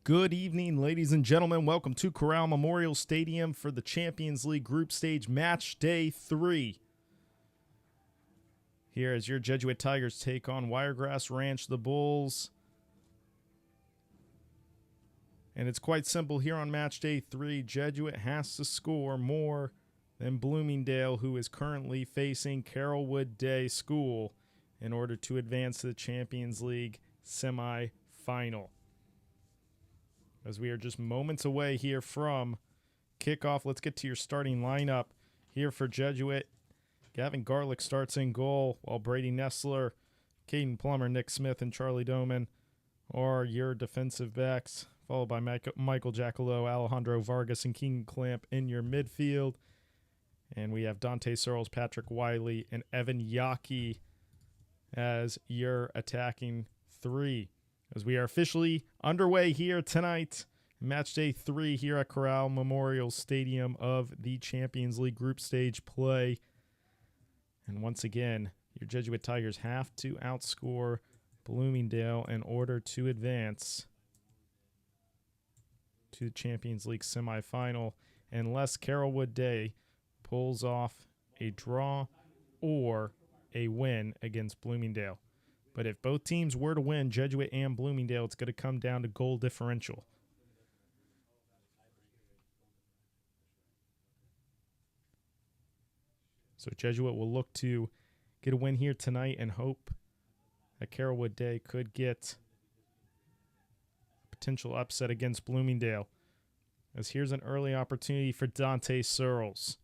Good evening, ladies and gentlemen. Welcome to Corral Memorial Stadium for the Champions League Group Stage Match Day 3. Here as your Jesuit Tigers take on Wiregrass Ranch, the Bulls. And it's quite simple here on Match Day 3. Jesuit has to score more than Bloomingdale, who is currently facing Carrollwood Day School, in order to advance to the Champions League Semifinal. As we are just moments away here from kickoff, let's get to your starting lineup here for Jesuit. Gavin Garlick starts in goal, while Brady Nessler, Caden Plummer, Nick Smith, and Charlie Doman are your defensive backs, followed by Michael Jackalow, Alejandro, Vargas, and Keegan in your midfield. And we have Dante Searls, Patrick Wiley, and Evan Yockey as your attacking three. As we are officially underway here tonight, Match Day 3 here at Corral Memorial Stadium of the Champions League Group Stage play. And once again, your Jesuit Tigers have to outscore Bloomingdale in order to advance to the Champions League semifinal, unless Carrollwood Day pulls off a draw or a win against Bloomingdale. But if both teams were to win, Jesuit and Bloomingdale, it's going to come down to goal differential. So Jesuit will look to get a win here tonight and hope that Carrollwood Day could get a potential upset against Bloomingdale. As here's an early opportunity for Dante Searls.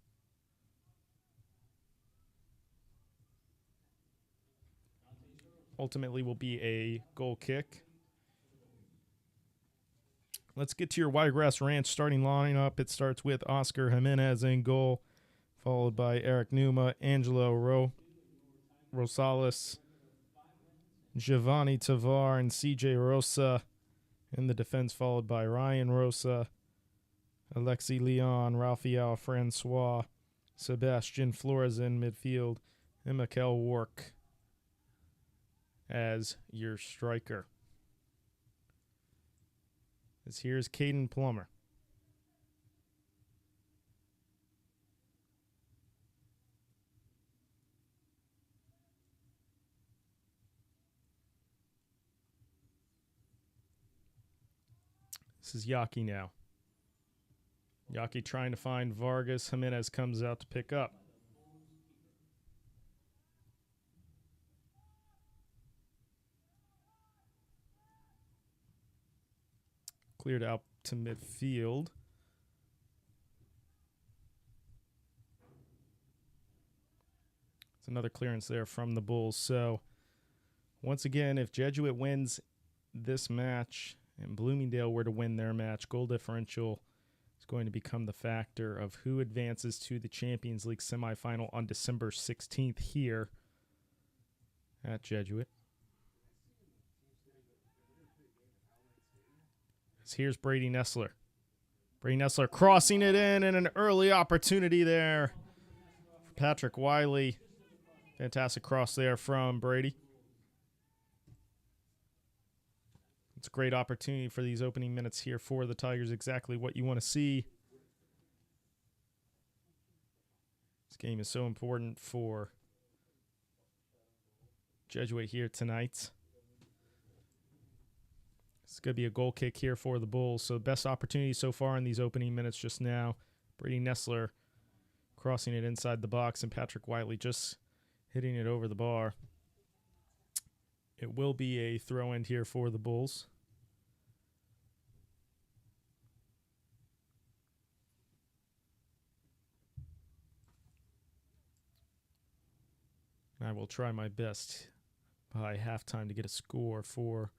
Ultimately will be a goal kick. Let's get to your Wiregrass Ranch starting lineup. It starts with Oscar Jimenez in goal, followed by Eric Numa, Angelo Rosales, Giovanni Tavar, and CJ Rosa in the defense, followed by Ryan Rosa, Alexi Leon, Rafael Francois, Sebastian Flores in midfield, and Mikel Wark as your striker. As here's Caden Plummer. This is Yockey now. Yockey trying to find Vargas. Jimenez comes out to pick up. Cleared out to midfield. It's another clearance there from the Bulls. So, once again, if Jesuit wins this match and Bloomingdale were to win their match, goal differential is going to become the factor of who advances to the Champions League semifinal on December 16th here at Jesuit. Here's Brady Nessler. Brady Nessler crossing it in, and an early opportunity there for Patrick Wiley. Fantastic cross there from Brady. It's a great opportunity for these opening minutes here for the Tigers. Exactly what you want to see. This game is so important for Jesuit here tonight. It's going to be a goal kick here for the Bulls. So best opportunity so far in these opening minutes just now. Brady Nessler crossing it inside the box, and Patrick Wiley just hitting it over the bar. It will be a throw in here for the Bulls. I will try my best by halftime to get a score for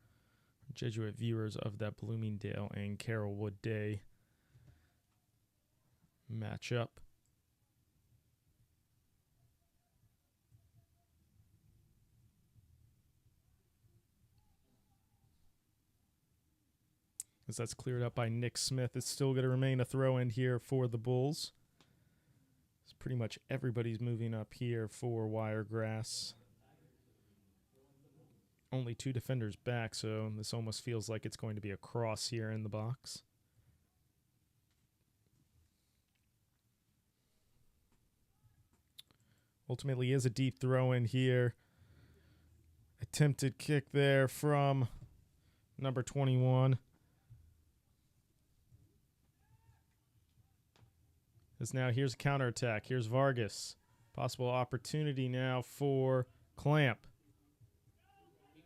Jesuit viewers of that Bloomingdale and Carrollwood Day matchup. As that's cleared up by Nick Smith, it's still going to remain a throw-in here for the Bulls. It's pretty much everybody's moving up here for Wiregrass. Only 2 defenders back, so this almost feels like it's going to be a cross here in the box. Ultimately is a deep throw in here. Attempted kick there from number 21. As now here's a counterattack. Here's Vargas. Possible opportunity now for Clamp.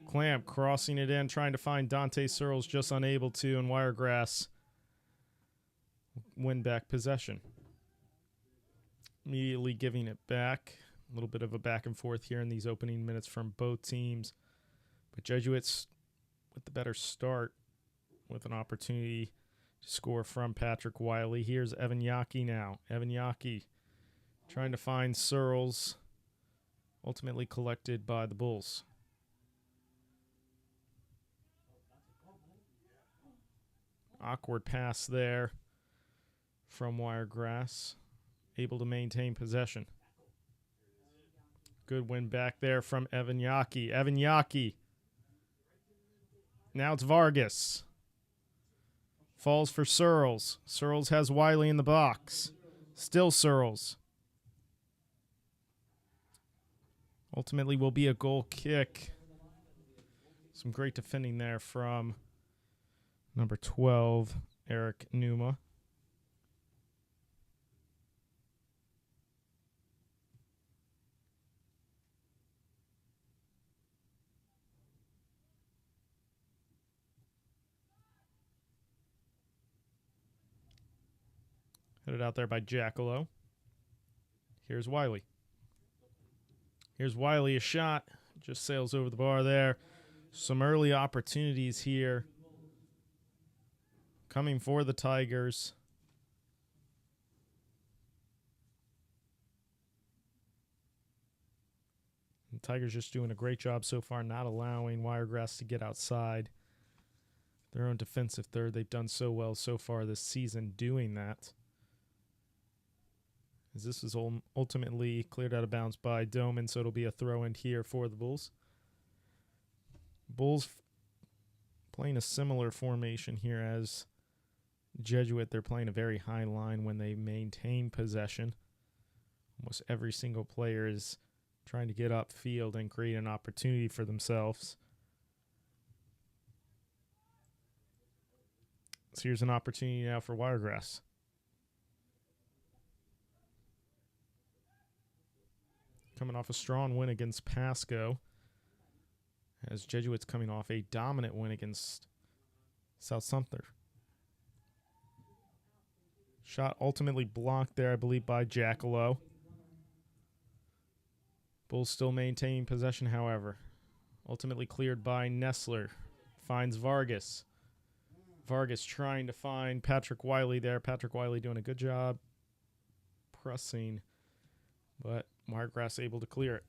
Clamp crossing it in, trying to find Dante Searls, just unable to, and Wiregrass win back possession. Immediately giving it back. A little bit of a back and forth here in these opening minutes from both teams. But Jesuits with the better start with an opportunity to score from Patrick Wiley. Here's Evan Yockey now. Evan Yockey trying to find Searls. Ultimately collected by the Bulls. Awkward pass there from Wiregrass. Able to maintain possession. Good win back there from Evan Yockey. Evan Yockey. Now it's Vargas. Falls for Searls. Searls has Wiley in the box. Still Searls. Ultimately will be a goal kick. Some great defending there from number 12, Eric Numa. Headed out there by Jackalow. Here's Wiley. Here's Wiley, a shot. Just sails over the bar there. Some early opportunities here coming for the Tigers. The Tigers just doing a great job so far, not allowing Wiregrass to get outside their own defensive third. They've done so well so far this season doing that. As this is ultimately cleared out of bounds by Doman, so it'll be a throw-in here for the Bulls. Bulls playing a similar formation here as Jesuit. They're playing a very high line when they maintain possession. Almost every single player is trying to get upfield and create an opportunity for themselves. So here's an opportunity now for Wiregrass. Coming off a strong win against Pasco, as Jesuits coming off a dominant win against South Sumter. Shot ultimately blocked there, I believe, by Jackalow. Bulls still maintaining possession, however. Ultimately cleared by Nessler. Finds Vargas. Vargas trying to find Patrick Wiley there. Patrick Wiley doing a good job pressing, but Wiregrass able to clear it.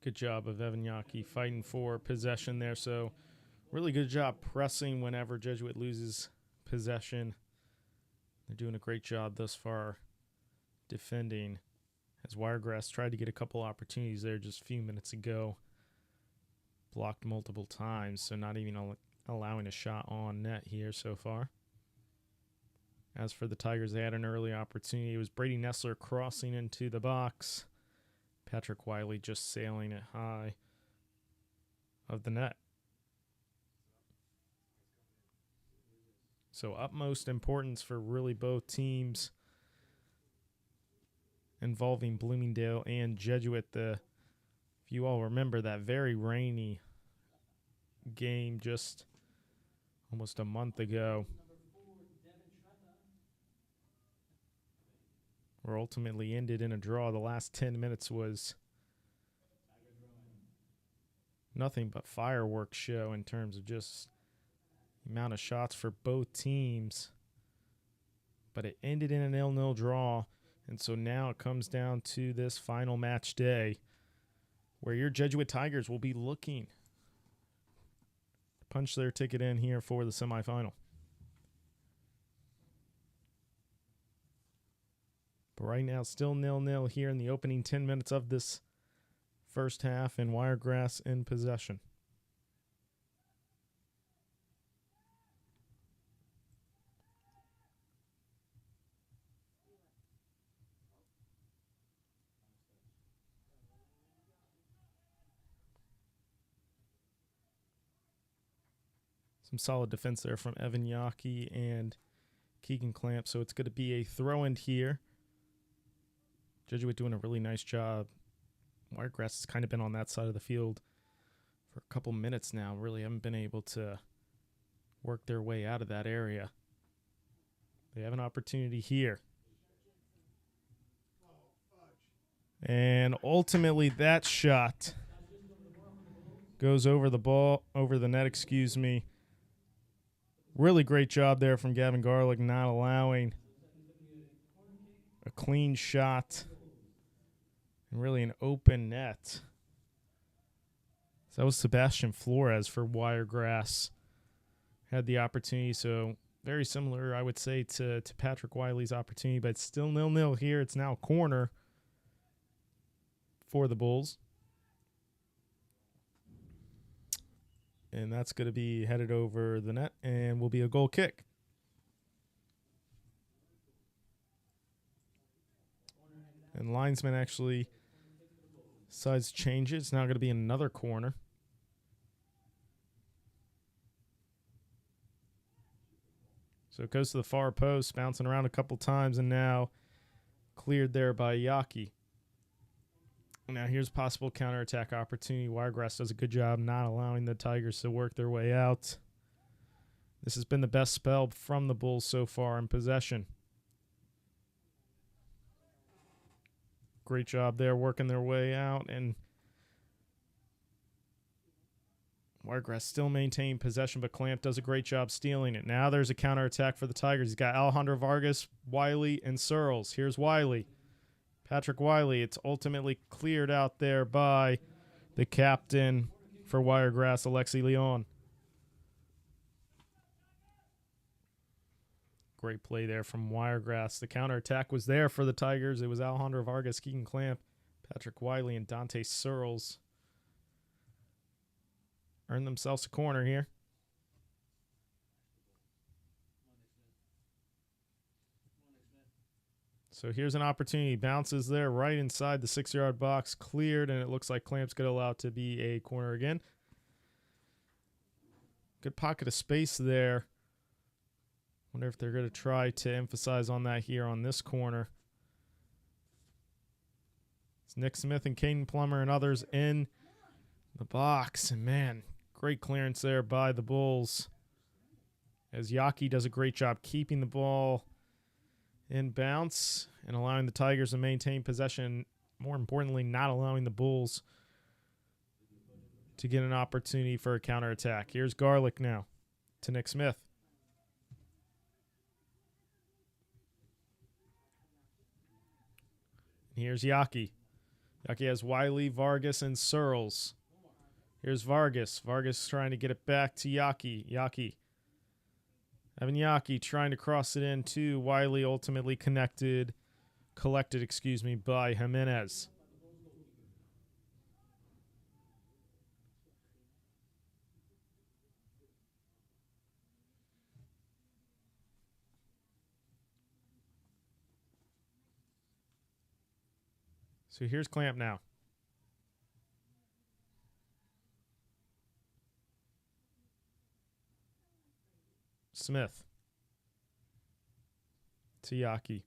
Good job of Evan Yockey fighting for possession there. So really good job pressing whenever Jesuit loses possession. They're doing a great job thus far defending, as Wiregrass tried to get a couple opportunities there just a few minutes ago. Blocked multiple times, so not even allowing a shot on net here so far. As for the Tigers, they had an early opportunity. It was Brady Nessler crossing into the box. Patrick Wiley just sailing it high of the net. So utmost importance for really both teams involving Bloomingdale and Jesuit. If you all remember that very rainy game just almost a month ago, where ultimately ended in a draw. The last 10 minutes was nothing but fireworks show in terms of just the amount of shots for both teams. But it ended in an 0-0 draw, and so now it comes down to this final match day where your Jesuit Tigers will be looking to punch their ticket in here for the semifinal. But right now, still 0-0 here in the opening 10 minutes of this first half, and Wiregrass in possession. Some solid defense there from Evan Yockey and Keegan Clamp, so it's going to be a throw-in here. Jesuit doing a really nice job. Wiregrass has kind of been on that side of the field for a couple minutes now. Really haven't been able to work their way out of that area. They have an opportunity here. And ultimately that shot goes over the net, excuse me. Really great job there from Gavin Garlick, not allowing a clean shot and really an open net. So that was Sebastian Flores for Wiregrass. Had the opportunity, so very similar, I would say, to Patrick Wiley's opportunity, but still 0-0 here. It's now a corner for the Bulls. And that's going to be headed over the net and will be a goal kick. And linesman actually decides to change it. It's now going to be another corner. So it goes to the far post, bouncing around a couple times, and now cleared there by Yockey. Now here's possible counterattack opportunity. Wiregrass does a good job not allowing the Tigers to work their way out. This has been the best spell from the Bulls so far in possession. Great job there working their way out, and Wiregrass still maintain possession, but Clamp does a great job stealing it. Now there's a counterattack for the Tigers. He's got Alejandro, Vargas, Wiley, and Searls. Here's Wiley. Patrick Wiley. It's ultimately cleared out there by the captain for Wiregrass, Alexi Leon. Great play there from Wiregrass. The counterattack was there for the Tigers. It was Alejandro Vargas, Keegan Clamp, Patrick Wiley, and Dante Searls. Earned themselves a corner here. So here's an opportunity. Bounces there right inside the 6-yard box. Cleared, and it looks like Clamp's going to allow it to be a corner again. Good pocket of space there. Wonder if they're going to try to emphasize on that here on this corner. It's Nick Smith and Caden Plummer and others in the box. And, man, great clearance there by the Bulls, as Yockey does a great job keeping the ball in bounce and allowing the Tigers to maintain possession. More importantly, not allowing the Bulls to get an opportunity for a counterattack. Here's Garlick now to Nick Smith. Here's Yockey. Yockey has Wiley, Vargas, and Searls. Here's Vargas. Vargas trying to get it back to Yockey. Yockey. Evan Yockey trying to cross it in to Wiley, ultimately collected, by Jimenez. So here's Clamp now. Smith to Yockey.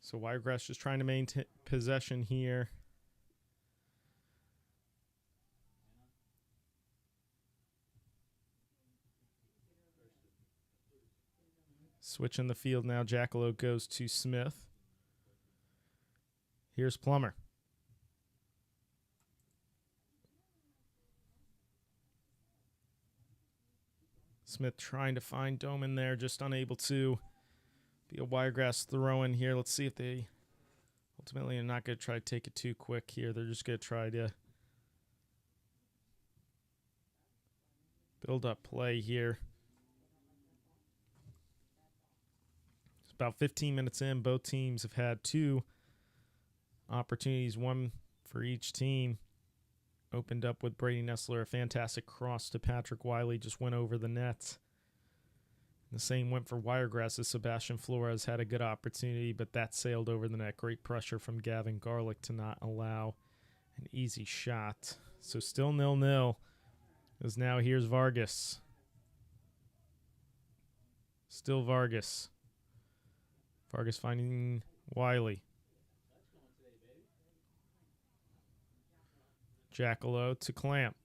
So Wiregrass just trying to maintain possession here. Switching the field now. Jackalow goes to Smith. Here's Plummer. Smith trying to find Doman there, just unable to. Be a Wiregrass throw in here. Let's see if they ultimately are not going to try to take it too quick here. They're just going to try to build-up play here. It's about 15 minutes in. Both teams have had 2 opportunities, one for each team. Opened up with Brady Nessler, a fantastic cross to Patrick Wiley, just went over the net. The same went for Wiregrass as Sebastian Flores had a good opportunity, but that sailed over the net. Great pressure from Gavin Garlick to not allow an easy shot. So still 0-0. As now here's Vargas. Still Vargas. Vargas finding Wiley. Jackalow to Clamp.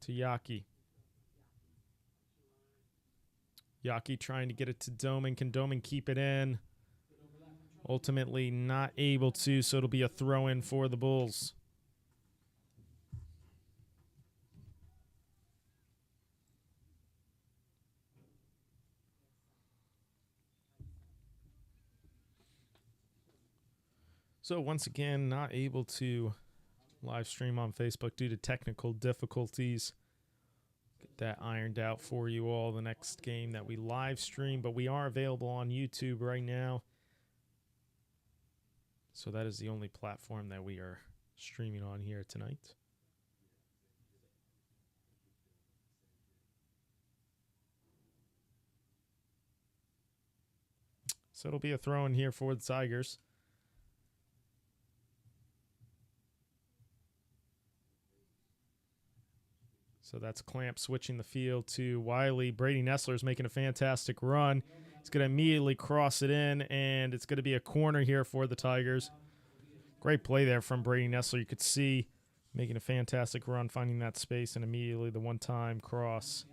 To Yockey. Yockey trying to get it to Doman. Can Doman keep it in? Ultimately not able to, so it'll be a throw-in for the Bulls. So once again, not able to live stream on Facebook due to technical difficulties. Get that ironed out for you all the next game that we live stream, but we are available on YouTube right now. So that is the only platform that we are streaming on here tonight. So it'll be a throw in here for the Tigers. So that's Clamp switching the field to Wiley. Brady Nessler's making a fantastic run. He's going to immediately cross it in, and it's going to be a corner here for the Tigers. Great play there from Brady Nessler. You could see making a fantastic run, finding that space, and immediately the one-time cross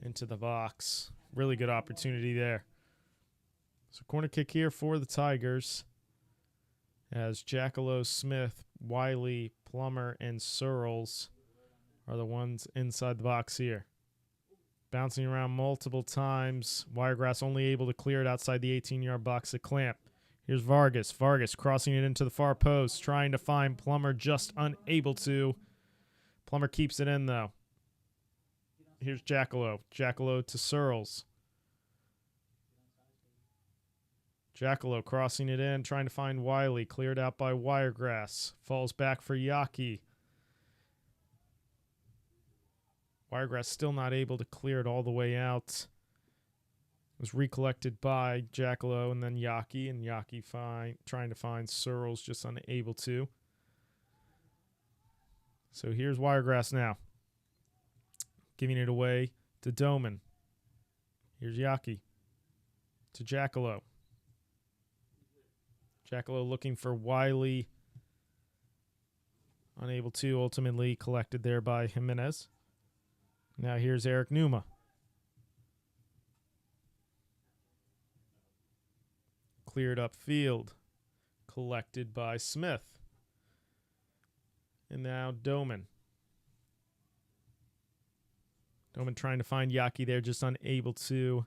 into the box. Really good opportunity there. So corner kick here for the Tigers as Jackalow, Smith, Wiley, Plummer, and Searls are the ones inside the box here. Bouncing around multiple times. Wiregrass only able to clear it outside the 18-yard box to Clamp. Here's Vargas. Vargas crossing it into the far post, trying to find Plummer, just unable to. Plummer keeps it in, though. Here's Jackalow. Jackalow to Searls. Jackalow crossing it in, trying to find Wiley. Cleared out by Wiregrass. Falls back for Yockey. Wiregrass still not able to clear it all the way out. Was recollected by Jackalow and then Yockey, and Yockey trying to find Searls, just unable to. So here's Wiregrass now. Giving it away to Doman. Here's Yockey to Jackalow. Jackalow looking for Wiley. Unable to, ultimately collected there by Jimenez. Now here's Eric Numa. Cleared up field. Collected by Smith. And now Doman. Doman trying to find Yockey there, just unable to.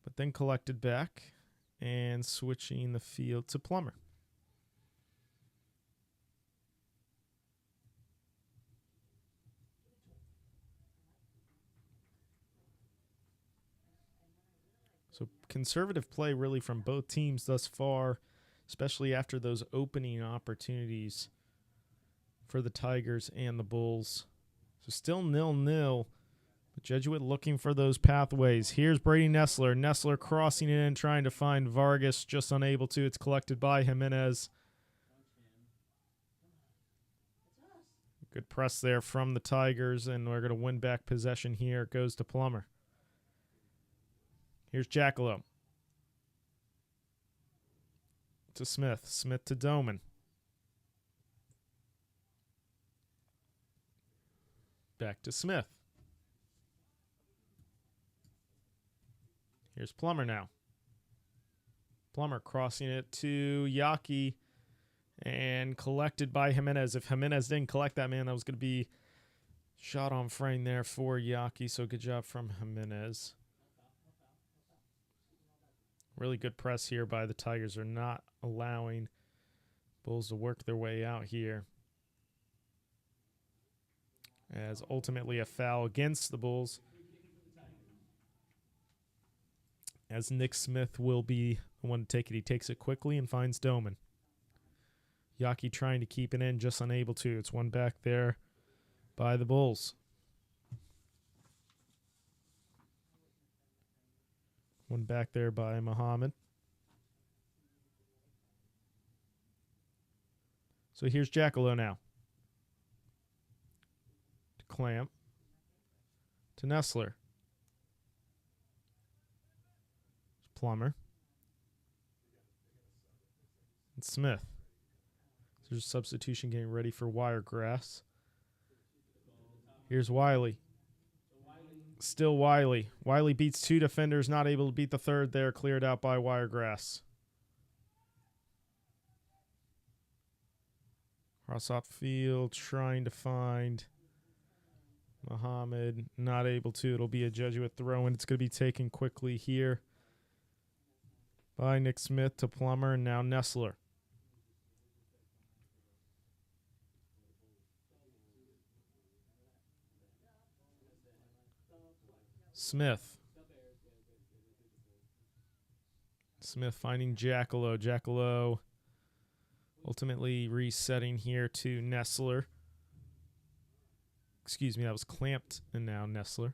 But then collected back and switching the field to Plummer. So conservative play really from both teams thus far, especially after those opening opportunities for the Tigers and the Bulls. So still 0-0, but Jesuit looking for those pathways. Here's Brady Nessler. Nessler crossing it in, trying to find Vargas, just unable to. It's collected by Jimenez. Good press there from the Tigers, and we're going to win back possession here. It goes to Plummer. Here's Jackalow. To Smith. Smith to Doman. Back to Smith. Here's Plummer now. Plummer crossing it to Yockey and collected by Jimenez. If Jimenez didn't collect that, man, that was going to be shot on frame there for Yockey. So good job from Jimenez. Really good press here by the Tigers. Are not allowing Bulls to work their way out here. as ultimately a foul against the Bulls, as Nick Smith will be the one to take it. He takes it quickly and finds Doman. Yockey trying to keep it in, just unable to. It's one back there by the Bulls. One back there by Muhammad. So here's Jackalow now. To Clamp. To Nessler. Plummer. And Smith. So there's a substitution getting ready for Wiregrass. Here's Wiley. Still Wiley. Wiley beats 2 defenders, not able to beat the third there, cleared out by Wiregrass. Cross off field, trying to find Muhammad, not able to. It'll be a Jesuit throw, and it's going to be taken quickly here by Nick Smith to Plummer, and now Nessler. Smith. Smith finding Jackalow. Jackalow ultimately resetting here to Nessler. Excuse me, that was Clamped, and now Nessler.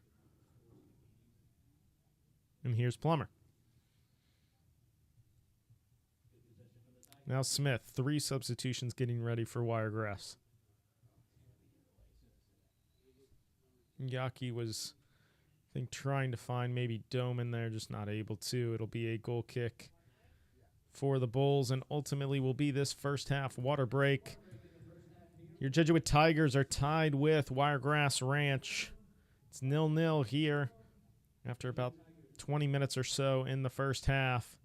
And here's Plummer. Now Smith. 3 substitutions getting ready for Wiregrass. Yockey was, I think, trying to find maybe Doman there, just not able to. It'll be a goal kick for the Bulls, and ultimately will be this first half water break. Your Jesuit Tigers are tied with Wiregrass Ranch. It's 0-0 here after about 20 minutes or so in the first half.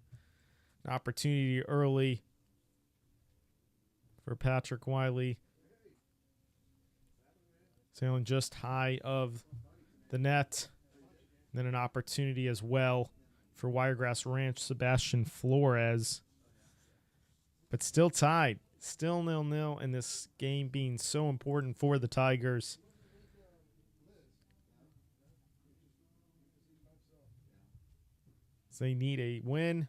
An opportunity early for Patrick Wiley. Sailing just high of the net. Then an opportunity as well for Wiregrass Ranch, Sebastian Flores. But still tied. Still 0-0, and this game being so important for the Tigers. So they need a win.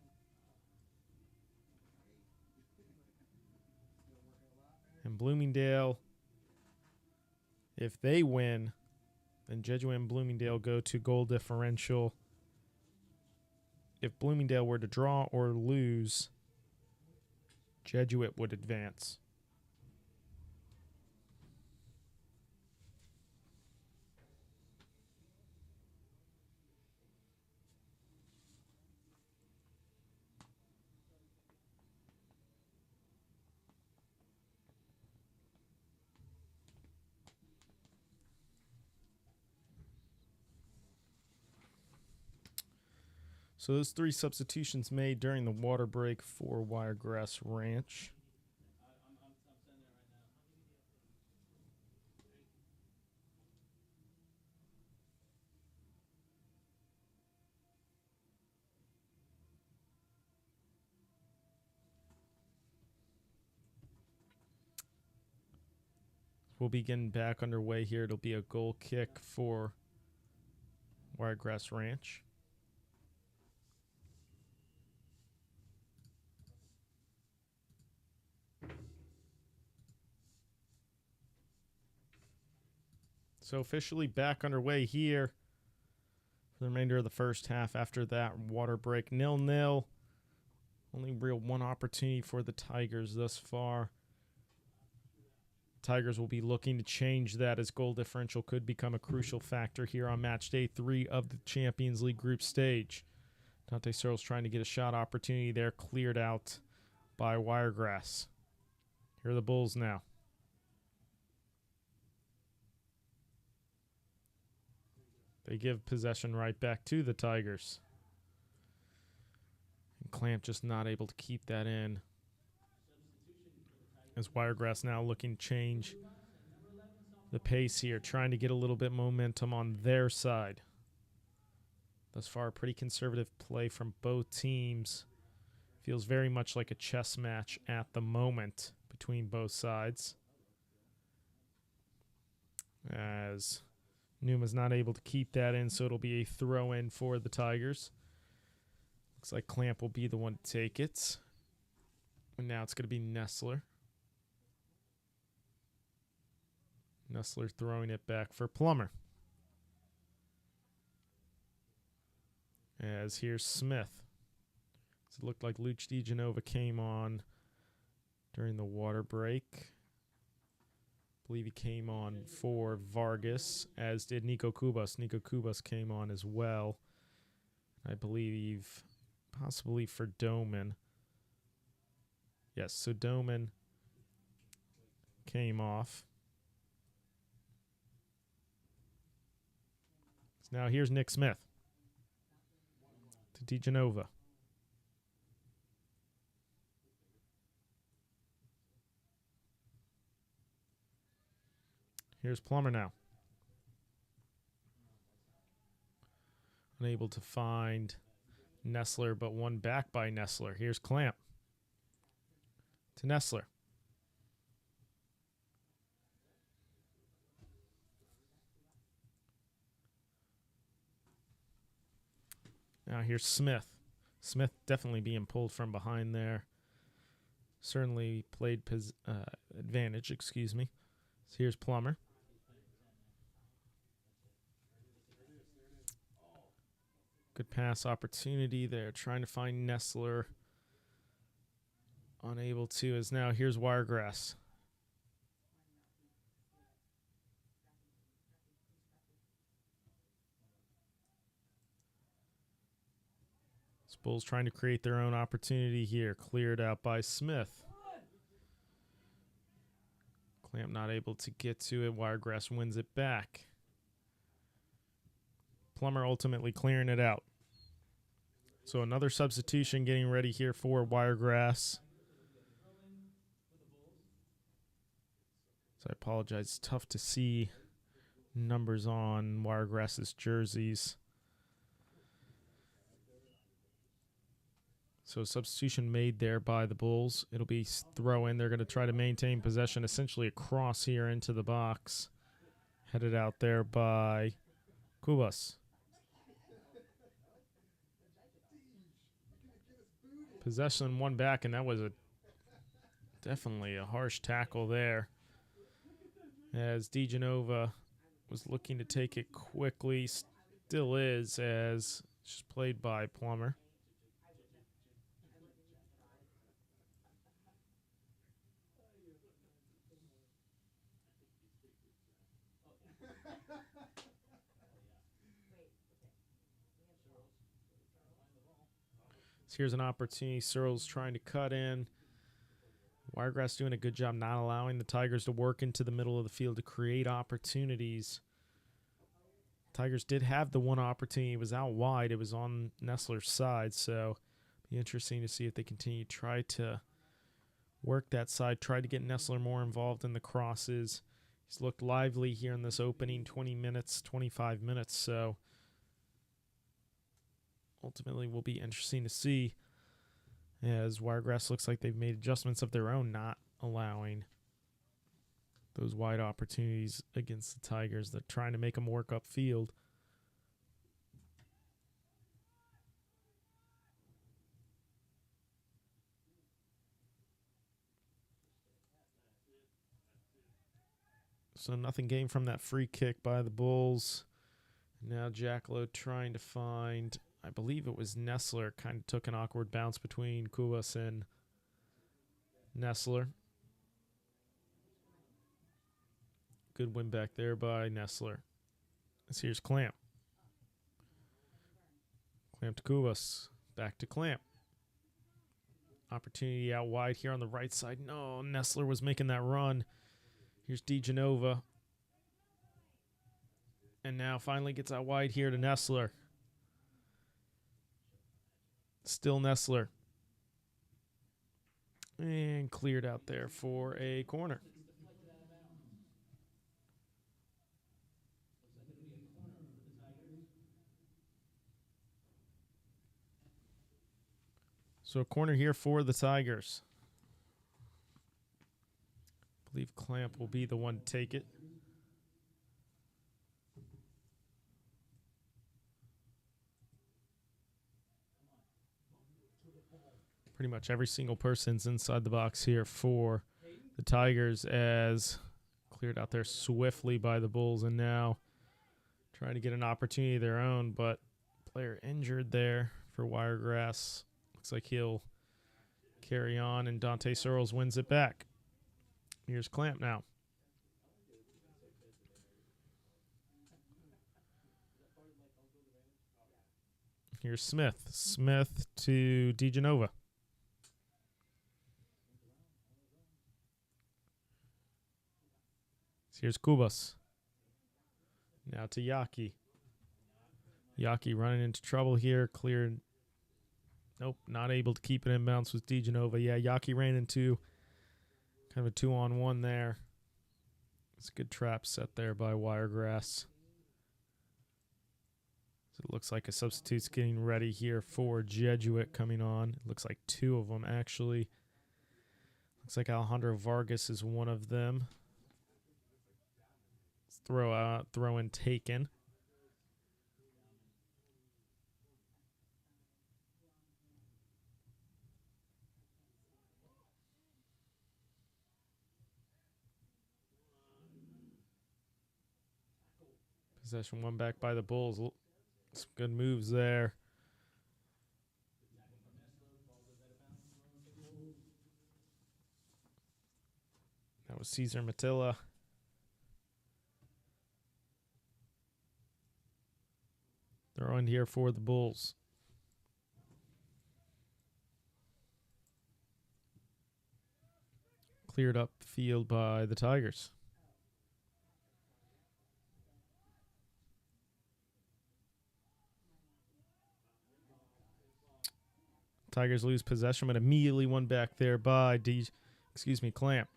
And Bloomingdale, if they win, then Jesuit and Bloomingdale go to goal differential. If Bloomingdale were to draw or lose, Jesuit would advance. So those 3 substitutions made during the water break for Wiregrass Ranch. We'll be getting back underway here. It'll be a goal kick for Wiregrass Ranch. So officially back underway here for the remainder of the first half after that water break. 0-0. Only real one opportunity for the Tigers thus far. Tigers will be looking to change that, as goal differential could become a crucial factor here on match day 3 of the Champions League group stage. Dante Searls trying to get a shot opportunity there, cleared out by Wiregrass. Here are the Bulls now. They give possession right back to the Tigers. And Clamp just not able to keep that in. As Wiregrass now looking to change the pace here, trying to get a little bit momentum on their side. Thus far, pretty conservative play from both teams. Feels very much like a chess match at the moment between both sides. as Numa's not able to keep that in, so it'll be a throw in for the Tigers. Looks like Clamp will be the one to take it. And now it's going to be Nestler. Nestler throwing it back for Plummer. As here's Smith. So it looked like Luch DeGenova came on during the water break. I believe he came on for Vargas, as did Nico Kubas. Nico Kubas came on as well. I believe possibly for Doman. Yes, so Doman came off. So now here's Nick Smith to DeGenova. Here's Plummer now. Unable to find Nestler, but one back by Nestler. Here's Clamp to Nestler. Now here's Smith. Smith definitely being pulled from behind there. Certainly played advantage, excuse me. So here's Plummer. Good pass opportunity there. Trying to find Nestler. Unable to, as now here's Wiregrass. Bulls trying to create their own opportunity here. Cleared out by Smith. Clamp not able to get to it. Wiregrass wins it back. Plummer ultimately clearing it out. So another substitution getting ready here for Wiregrass. So I apologize. It's tough to see numbers on Wiregrass's jerseys. So substitution made there by the Bulls. It'll be throw in. They're going to try to maintain possession essentially across here into the box. Headed out there by Kubas. Possession one back, and that was definitely a harsh tackle there. As DeGenova was looking to take it quickly. Still is, as it's just played by Plummer. So here's an opportunity. Searls trying to cut in. Wiregrass doing a good job not allowing the Tigers to work into the middle of the field to create opportunities. Tigers did have the one opportunity. It was out wide. It was on Nestler's side, so be interesting to see if they continue to try to work that side, try to get Nestler more involved in the crosses. He's looked lively here in this opening 20 minutes, 25 minutes, so ultimately will be interesting to see, as Wiregrass looks like they've made adjustments of their own, not allowing those wide opportunities against the Tigers. They're trying to make them work upfield. So nothing gained from that free kick by the Bulls. Now Jackalow trying to find, I believe it was Nestler, kind of took an awkward bounce between Kubas and Nestler. Good win back there by Nestler. As here's Clamp. Clamp to Kubas. Back to Clamp. Opportunity out wide here on the right side. No, Nestler was making that run. Here's DeGenova. And now finally gets out wide here to Nestler. Still Nestler. And cleared out there for a corner. So a corner here for the Tigers. I believe Clamp will be the one to take it. Pretty much every single person's inside the box here for the Tigers, as cleared out there swiftly by the Bulls, and now trying to get an opportunity of their own, but player injured there for Wiregrass. Looks like he'll carry on, and Dante Searls wins it back. Here's Clamp now. Here's Smith. Smith to DeGenova. Here's Kubas. Now to Yockey. Yockey running into trouble here. Cleared. Nope, not able to keep it in bounds with DeGenova. Yeah, Yockey ran into kind of a 2-on-1 there. It's a good trap set there by Wiregrass. So it looks like a substitute's getting ready here for Jesuit coming on. It looks like two of them, actually. Looks like Alejandro Vargas is one of them. Let's throw in taken. Possession won back by the Bulls. Some good moves there. That was Cesar Matilla. Throw in here for the Bulls. Cleared up the field by the Tigers. Tigers lose possession, but immediately won back there by Clamp.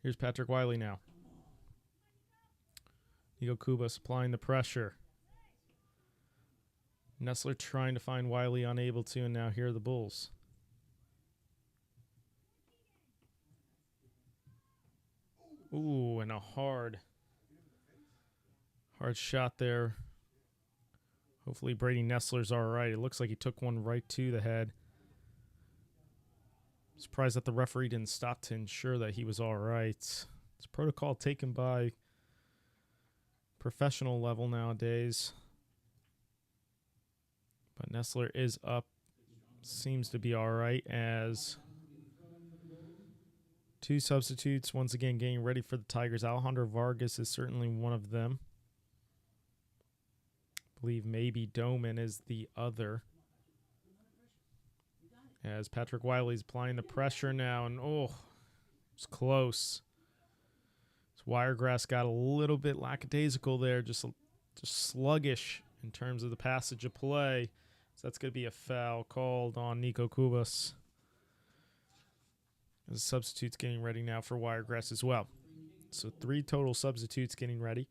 Here's Patrick Wiley now. Nico Kubas applying the pressure. Nessler trying to find Wiley, unable to, and now here are the Bulls. Ooh, and a hard shot there. Hopefully Brady Nessler's all right. It looks like he took one right to the head. Surprised that the referee didn't stop to ensure that he was all right. It's protocol taken by professional level nowadays. But Nessler is up. Seems to be all right, as two substitutes once again getting ready for the Tigers. Alejandro Vargas is certainly one of them. I believe maybe Doman is the other. As Patrick Wiley's applying the pressure now, and it's close. So Wiregrass got a little bit lackadaisical there, just sluggish in terms of the passage of play. So that's going to be a foul called on Nico Kubas. The substitutes getting ready now for Wiregrass as well. So 3 total substitutes getting ready.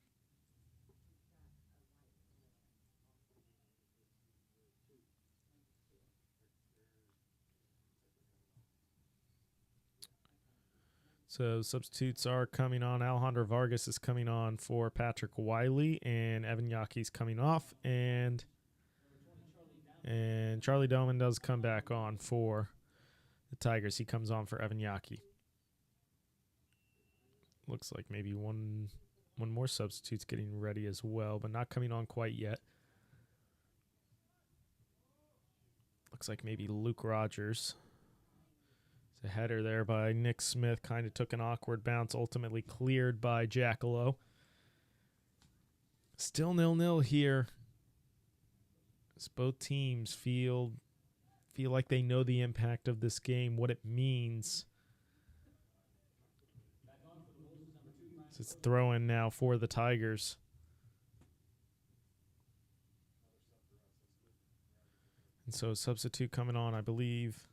So substitutes are coming on. Alejandro Vargas is coming on for Patrick Wiley, and Evan Yockey's coming off, and Charlie Doman does come back on for the Tigers. He comes on for Evan Yockey. Looks like maybe one more substitute's getting ready as well, but not coming on quite yet. Looks like maybe Luke Rodgers. A header there by Nick Smith, kind of took an awkward bounce, ultimately cleared by Jackalow. Still 0-0 here, as both teams feel like they know the impact of this game, what it means. So it's throw-in now for the Tigers. And so substitute coming on, I believe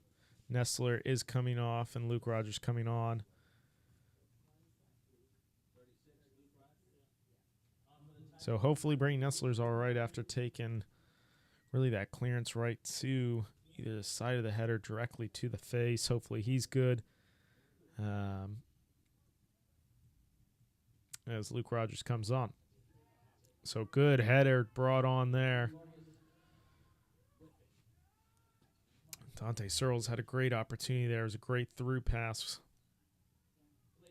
Nessler is coming off and Luke Rodgers coming on. So hopefully Brady Nessler's all right after taking really that clearance right to either the side of the head or directly to the face. Hopefully he's good. As Luke Rodgers comes on. So good header brought on there. Dante Searls had a great opportunity there. It was a great through pass.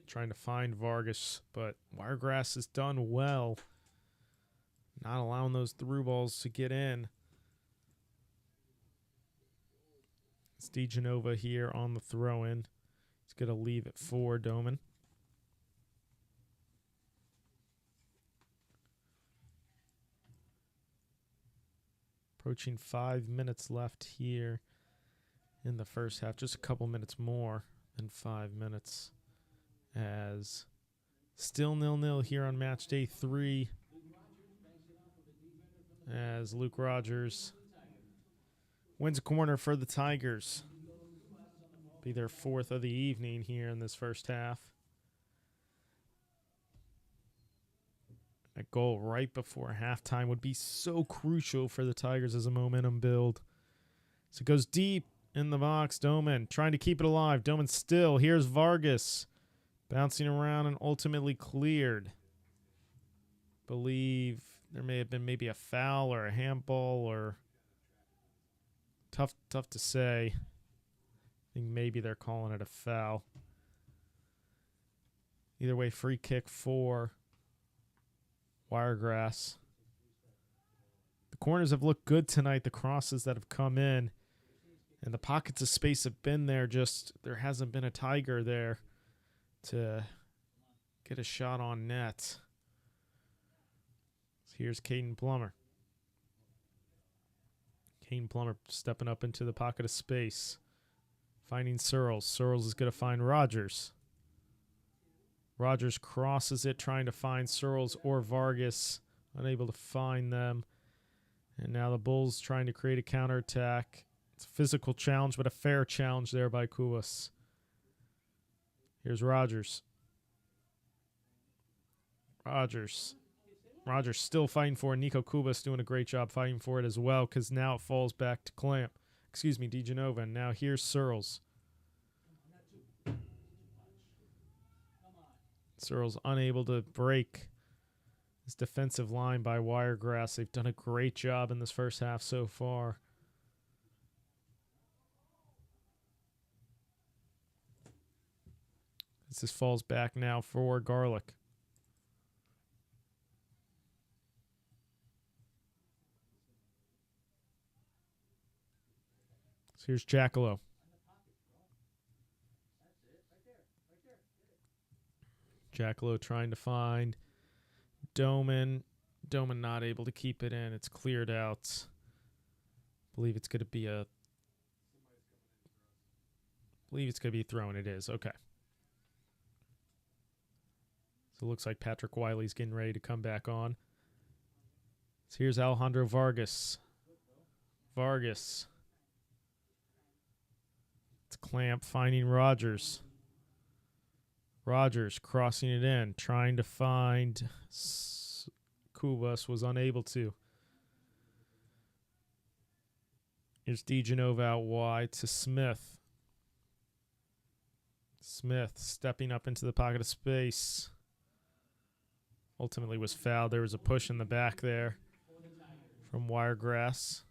Trying to find Vargas, but Wiregrass has done well. Not allowing those through balls to get in. It's DeGenova here on the throw-in. He's going to leave it for Doman. Approaching 5 minutes left here in the first half. Just a couple minutes more than 5 minutes. As still 0-0 here on match day 3. As Luke Rodgers wins a corner for the Tigers. Be their 4th of the evening here in this first half. A goal right before halftime would be so crucial for the Tigers as a momentum build. So it goes deep in the box. Doman trying to keep it alive. Doman still. Here's Vargas bouncing around and ultimately cleared. Believe there may have been maybe a foul or a handball or tough to say. I think maybe they're calling it a foul. Either way, free kick for Wiregrass. The corners have looked good tonight, the crosses that have come in. And the pockets of space have been there, just there hasn't been a Tiger there to get a shot on net. So here's Caden Plummer. Caden Plummer stepping up into the pocket of space. Finding Searls. Searls is going to find Rodgers. Rodgers crosses it, trying to find Searls or Vargas. Unable to find them. And now the Bulls trying to create a counterattack. It's a physical challenge, but a fair challenge there by Kubas. Here's Rodgers. Rodgers still fighting for it. Nico Kubas doing a great job fighting for it as well, because now it falls back to DeGenova. And now here's Searls. Searls unable to break this defensive line by Wiregrass. They've done a great job in this first half so far. This falls back now for Garlick. So here's Jackalow. Jackalow trying to find Doman. Doman not able to keep it in. It's cleared out. I believe it's going to be a throw, and it is. Okay. So it looks like Patrick Wiley's getting ready to come back on. So here's Alejandro Vargas. Vargas. It's Clamp finding Rodgers. Rodgers crossing it in, trying to find Kubas, was unable to. Here's DeGenova out wide to Smith. Smith stepping up into the pocket of space. Ultimately was fouled. There was a push in the back there from Wiregrass.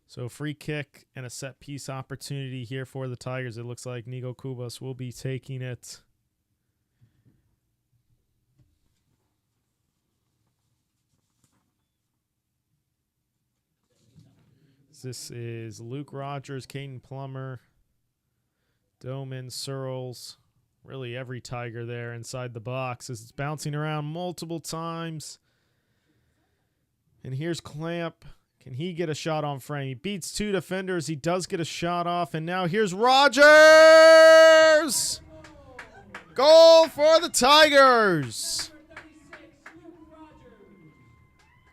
So free kick and a set piece opportunity here for the Tigers. It looks like Nico Kubas will be taking it. This is Luke Rodgers, Caden Plummer, Doman, Searls. Really every Tiger there inside the box as it's bouncing around multiple times. And here's Clamp. Can he get a shot on frame? He beats 2 defenders. He does get a shot off. And now here's Rodgers! Goal for the Tigers!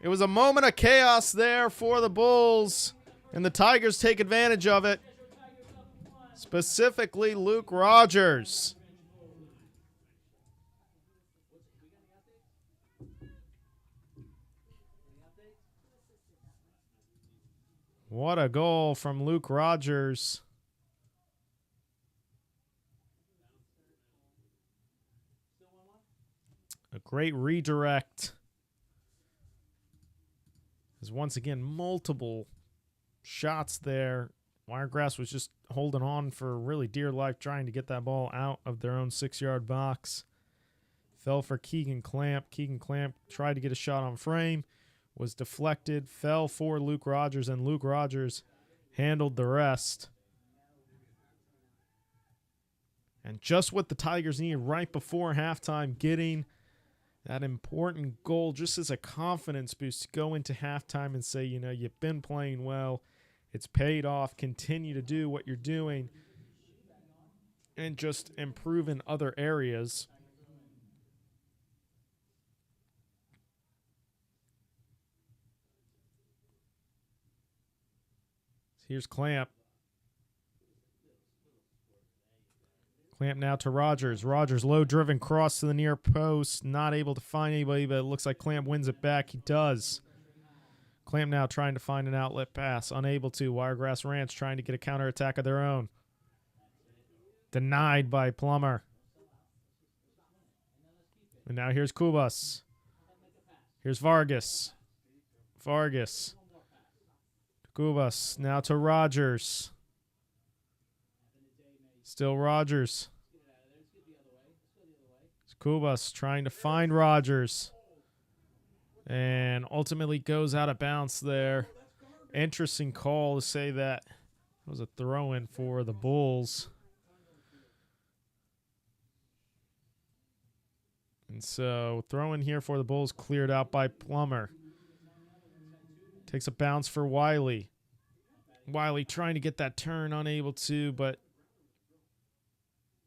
It was a moment of chaos there for the Bulls, and the Tigers take advantage of it. Specifically, Luke Rodgers. What a goal from Luke Rodgers. A great redirect There's once again multiple shots there. Wiregrass was just holding on for really dear life, trying to get that ball out of their own 6-yard box. Fell for Keegan Clamp. Keegan Clamp tried to get a shot on frame, was deflected, fell for Luke Rodgers, and Luke Rodgers handled the rest. And just what the Tigers needed right before halftime, getting that important goal just as a confidence boost to go into halftime and say, you know, you've been playing well. It's paid off. Continue to do what you're doing and just improve in other areas. Here's Clamp. Clamp now to Rodgers. Rodgers low-driven cross to the near post. Not able to find anybody, but it looks like Clamp wins it back. He does. Clamp now trying to find an outlet pass. Unable to. Wiregrass Ranch trying to get a counterattack of their own. Denied by Plummer. And now here's Kubas. Here's Vargas. Vargas. Kubas now to Rodgers. Still Rodgers. Kubas trying to find Rodgers. And ultimately goes out of bounds there. Interesting call to say that it was a throw-in for the Bulls. And so throw-in here for the Bulls cleared out by Plummer. Takes a bounce for Wiley. Wiley trying to get that turn, unable to, but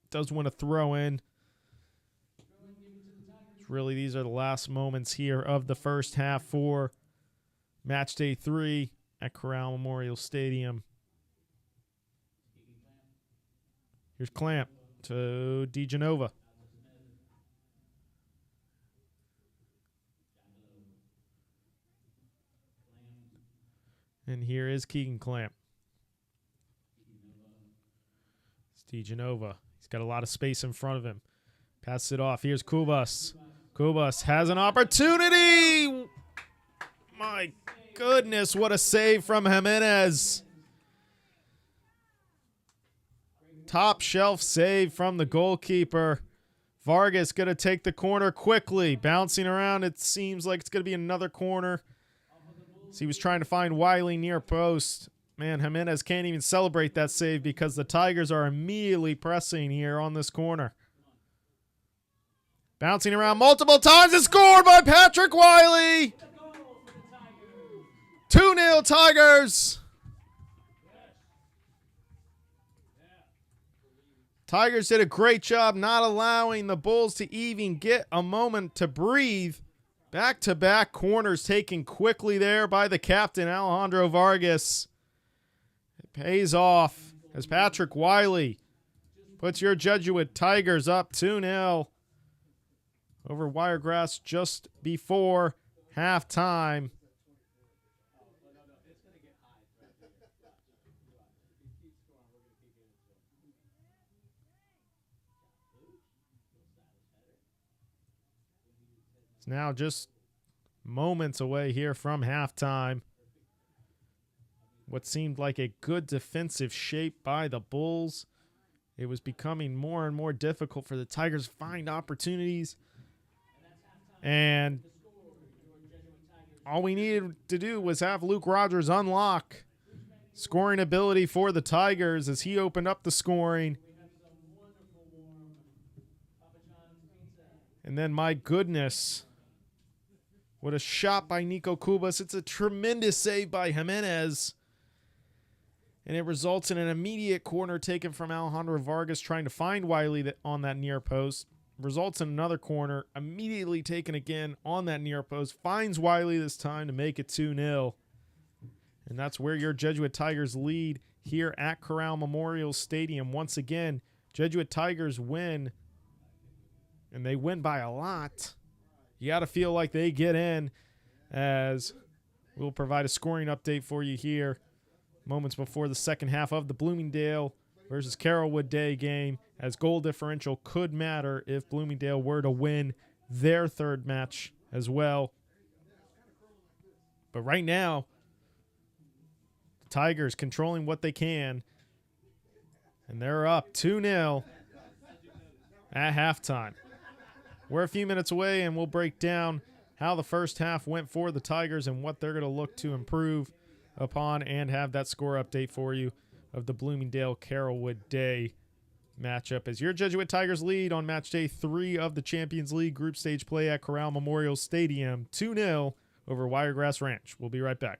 does win a throw-in. Really, these are the last moments here of the first half for Matchday 3 at Corral Memorial Stadium. Here's Clamp to DeGenova. And here is Keegan Clamp. It's DeGenova. He's got a lot of space in front of him. Passes it off. Here's Kubas. Kubas has an opportunity. My goodness, what a save from Jimenez. Top shelf save from the goalkeeper. Vargas going to take the corner quickly. Bouncing around, it seems like it's going to be another corner. So he was trying to find Wiley near post. Man, Jimenez can't even celebrate that save because the Tigers are immediately pressing here on this corner. Bouncing around multiple times and scored by Patrick Wiley. 2-0 Tigers. Tigers did a great job not allowing the Bulls to even get a moment to breathe. Back-to-back corners taken quickly there by the captain, Alejandro Vargas. It pays off as Patrick Wiley puts your Jesuit Tigers up 2-0 over Wiregrass just before halftime. It's now just moments away here from halftime. What seemed like a good defensive shape by the Bulls. It was becoming more and more difficult for the Tigers to find opportunities. And all we needed to do was have Luke Rodgers unlock scoring ability for the Tigers as he opened up the scoring. And then, my goodness, what a shot by Nico Kubas. It's a tremendous save by Jimenez. And it results in an immediate corner taken from Alejandro Vargas trying to find Wiley on that near post. Results in another corner, immediately taken again on that near post. Finds Wiley this time to make it 2-0. And that's where your Jesuit Tigers lead here at Corral Memorial Stadium. Once again, Jesuit Tigers win, and they win by a lot. You got to feel like they get in, as we'll provide a scoring update for you here moments before the second half of the Bloomingdale versus Carrollwood Day game, as goal differential could matter if Bloomingdale were to win their third match as well. But right now, the Tigers controlling what they can, and they're up 2-0 at halftime. We're a few minutes away, and we'll break down how the first half went for the Tigers and what they're going to look to improve upon, and have that score update for you of the Bloomingdale-Carrollwood Day matchup as your Jesuit Tigers lead on match day 3 of the Champions League group stage play at Corral Memorial Stadium, 2-0 over Wiregrass Ranch. We'll be right back.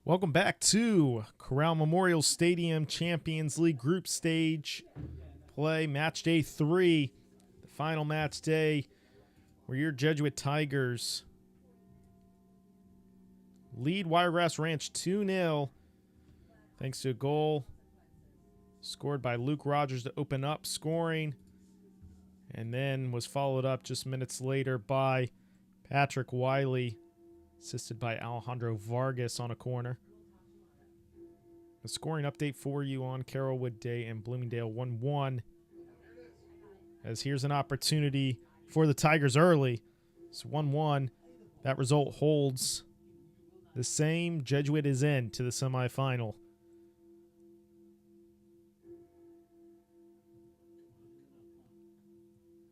Welcome back to Corral Memorial Stadium Champions League Group Stage play, match day 3, the final match day, where your Jesuit Tigers lead Wiregrass Ranch 2-0 thanks to a goal scored by Rodgers to open up scoring, and then was followed up just minutes later by Wiley, assisted by Alejandro Vargas on a corner. A scoring update for you on Carrollwood Day and Bloomingdale 1-1. As here's an opportunity for the Tigers early. It's 1-1. That result holds the same. Jesuit is in to the semifinal.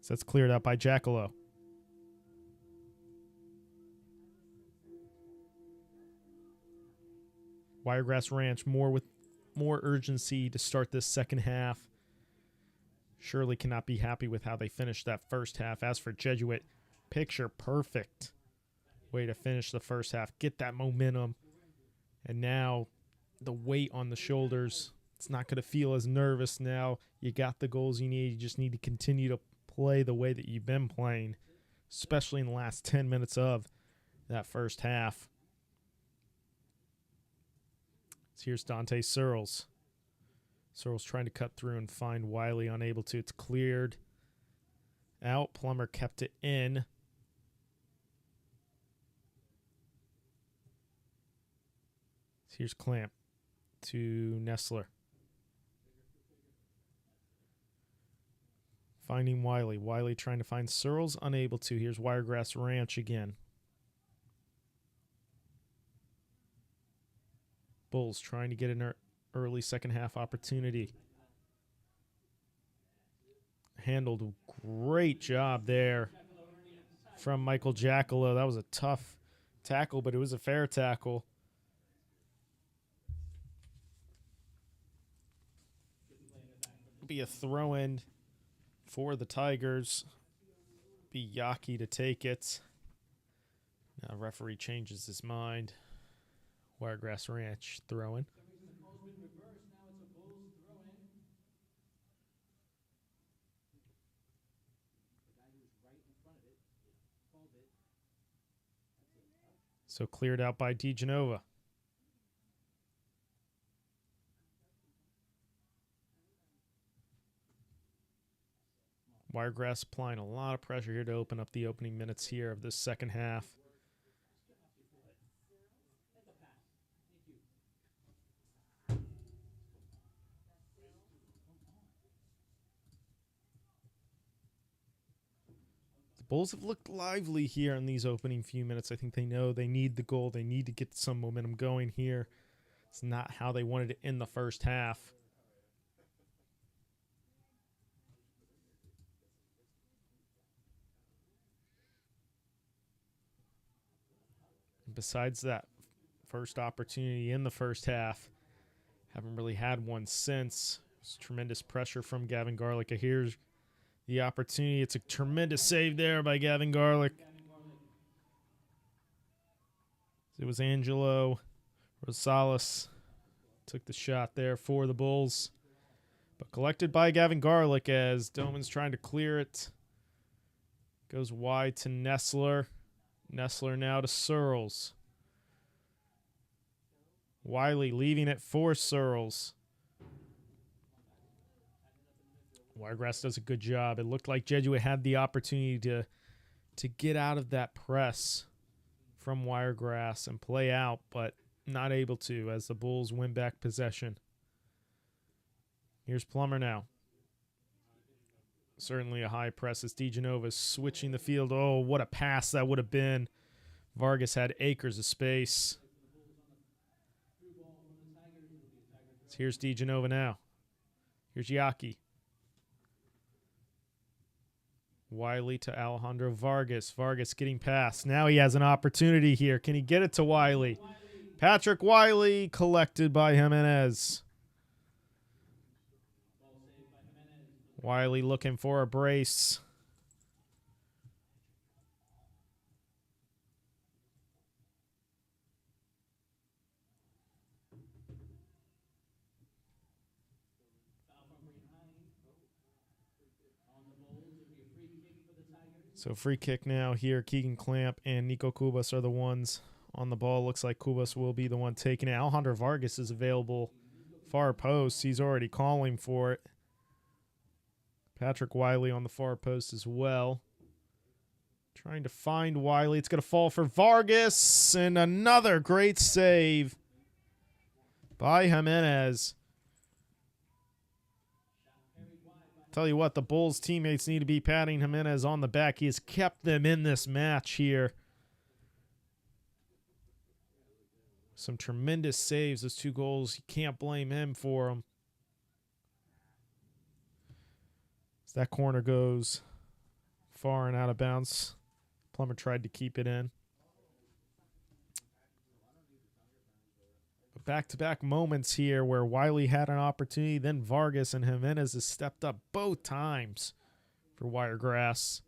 So that's cleared out by Jackalow. Wiregrass Ranch with more urgency to start this second half. Surely cannot be happy with how they finished that first half. As for Jesuit, picture perfect way to finish the first half. Get that momentum. And now the weight on the shoulders. It's not going to feel as nervous now. You got the goals you need. You just need to continue to play the way that you've been playing, especially in the last 10 minutes of that first half. So here's Dante Searls. Searls trying to cut through and find Wiley, unable to. It's cleared out. Plummer kept it in. So here's Clamp to Nestler. Finding Wiley. Wiley trying to find Searls, unable to. Here's Wiregrass Ranch again. Bulls trying to get an early second half opportunity. Handled a great job there from Michael Jackalow. That was a tough tackle, but it was a fair tackle. Be a throw-in for the Tigers. Be Yockey to take it. Now referee changes his mind. Wiregrass Ranch throwing. So cleared out by DeGenova. Wiregrass applying a lot of pressure here to open up the opening minutes here of this second half. Bulls have looked lively here in these opening few minutes. I think they know they need the goal. They need to get some momentum going here. It's not how they wanted to end the first half. Besides that first opportunity in the first half, haven't really had one since. It's tremendous pressure from Gavin Garlick. Here's the opportunity. It's a tremendous save there by Gavin Garlick. It was Angelo Rosales took the shot there for the Bulls, but collected by Gavin Garlick as Doman's trying to clear it. Goes wide to Nestler. Nestler now to Searls. Wiley leaving it for Searls. Wiregrass does a good job. It looked like Jesuit had the opportunity to get out of that press from Wiregrass and play out, but not able to as the Bulls win back possession. Here's Plummer now. Certainly a high press as DeGenova switching the field. Oh, what a pass that would have been. Vargas had acres of space. So here's DeGenova now. Here's Yockey. Wiley to Alejandro Vargas. Vargas getting past. Now he has an opportunity here. Can he get it to Wiley? Patrick Wiley collected by Jimenez. Wiley looking for a brace. So free kick now here. Keegan Clamp and Nico Kubas are the ones on the ball. Looks like Kubas will be the one taking it. Alejandro Vargas is available far post. He's already calling for it. Patrick Wiley on the far post as well. Trying to find Wiley. It's going to fall for Vargas. And another great save by Jimenez. Tell you what, the Bulls teammates need to be patting Jimenez on the back. He has kept them in this match here. Some tremendous saves. Those 2 goals, you can't blame him for them. So that corner goes far and out of bounds. Plummer tried to keep it in. But back-to-back moments here where Wiley had an opportunity, then Vargas, and Jimenez has stepped up both times for Wiregrass.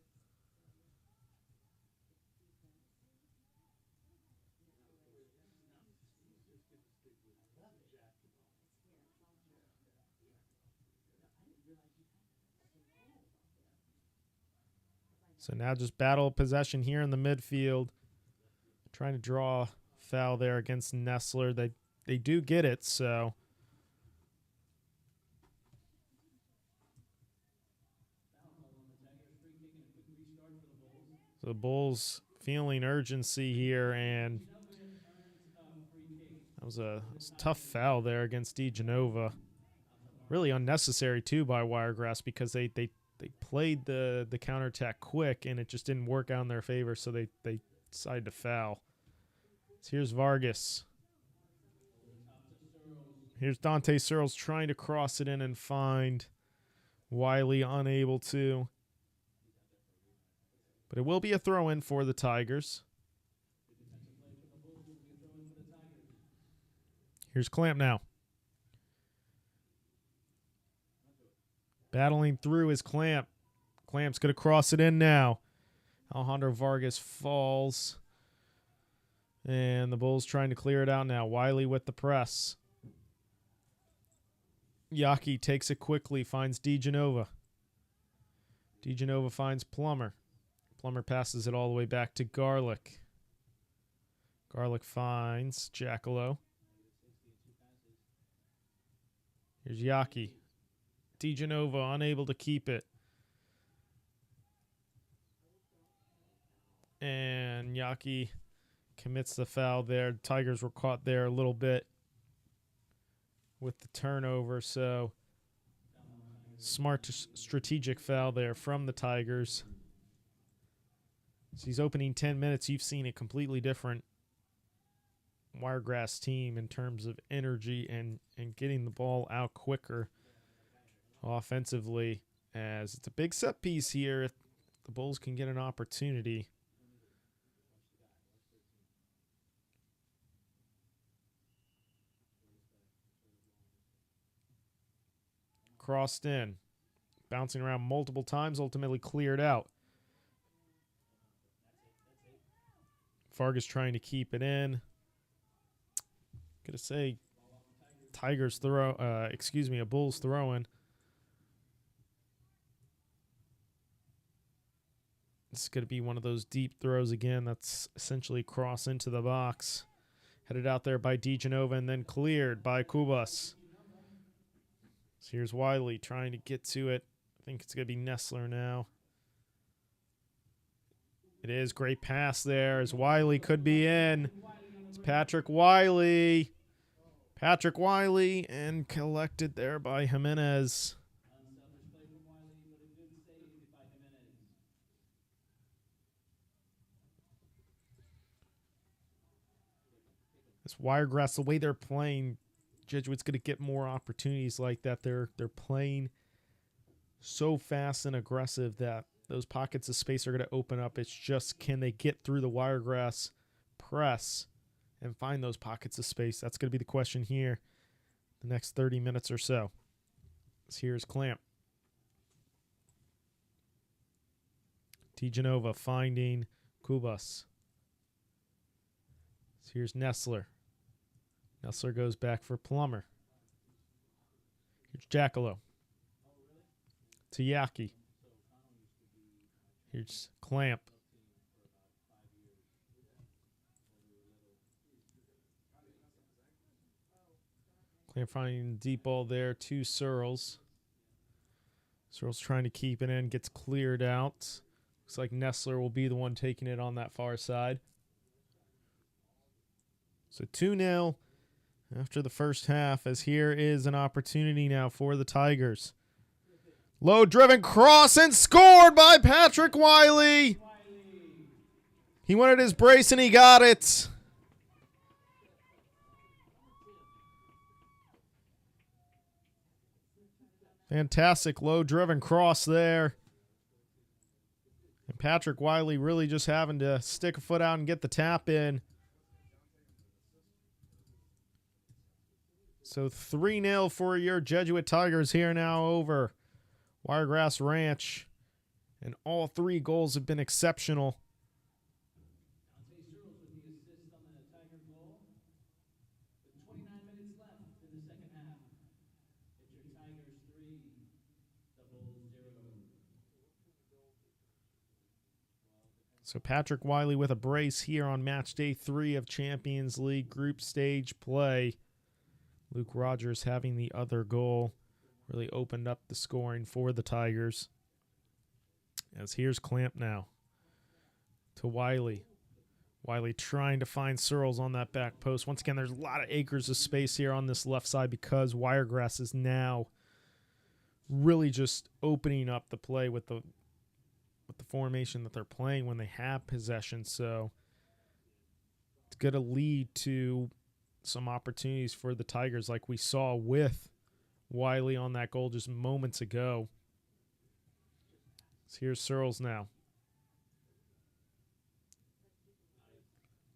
So now just battle of possession here in the midfield. Trying to draw foul there against Nessler. They do get it, so. So the Bulls feeling urgency here, and that was a tough foul there against DeGenova. Really unnecessary, too, by Wiregrass because they played the counterattack quick, and it just didn't work out in their favor, so they decided to foul. So here's Vargas. Here's Dante Searls trying to cross it in and find Wiley, unable to. But it will be a throw-in for the Tigers. Here's Clamp now. Battling through is Clamp. Clamp's going to cross it in now. Alejandro Vargas falls. And the Bulls trying to clear it out now. Wiley with the press. Yockey takes it quickly, finds DeGenova. DeGenova finds Plummer. Plummer passes it all the way back to Garlick. Garlick finds Jackalow. Here's Yockey. DeGenova unable to keep it. And Yockey commits the foul there. The Tigers were caught there a little bit with the turnover, so smart strategic foul there from the Tigers. So these opening 10 minutes, you've seen a completely different Wiregrass team in terms of energy and getting the ball out quicker offensively, as it's a big set piece here if the Bulls can get an opportunity. Crossed in, bouncing around multiple times, ultimately cleared out. Vargas trying to keep it in. Gonna say Tigers throw, a Bulls throw-in. This is going to be one of those deep throws again. That's essentially cross into the box. Headed out there by DeGenova and then cleared by Kubas. So here's Wiley trying to get to it. I think it's going to be Nessler now. It is. Great pass there as Wiley could be in. It's Patrick Wiley. Patrick Wiley, and collected there by Jimenez. This Wiregrass, the way they're playing, Jesuit's going to get more opportunities like that. They're playing so fast and aggressive that those pockets of space are going to open up. It's just, can they get through the Wiregrass press and find those pockets of space? That's going to be the question here the next 30 minutes or so. So here's Clamp. DeGenova finding Kubas. So here's Nessler. Nessler goes back for Plummer. Here's Jackalow. To Yockey. Here's Clamp. Clamp finding the deep ball there to Searls. Searls trying to keep it in, gets cleared out. Looks like Nestler will be the one taking it on that far side. So 2-0 after the first half, as here is an opportunity now for the Tigers. Low driven cross and scored by Patrick Wiley. He wanted his brace and he got it. Fantastic low driven cross there. And Patrick Wiley really just having to stick a foot out and get the tap in. So 3-0 for your Jesuit Tigers here now over Wiregrass Ranch. And all 3 goals have been exceptional. Dante Searls with the assist on the Tiger goal. With 29 minutes left in the second half. It's your Tigers 3, the Bulls 0. So Patrick Wiley with a brace here on match day 3 of Champions League group stage play. Luke Rodgers having the other goal. Really opened up the scoring for the Tigers. As here's Clamp now to Wiley. Wiley trying to find Searls on that back post. Once again, there's a lot of acres of space here on this left side because Wiregrass is now really just opening up the play with the formation that they're playing when they have possession. So it's going to lead to some opportunities for the Tigers like we saw with Wiley on that goal just moments ago. So here's Searls now.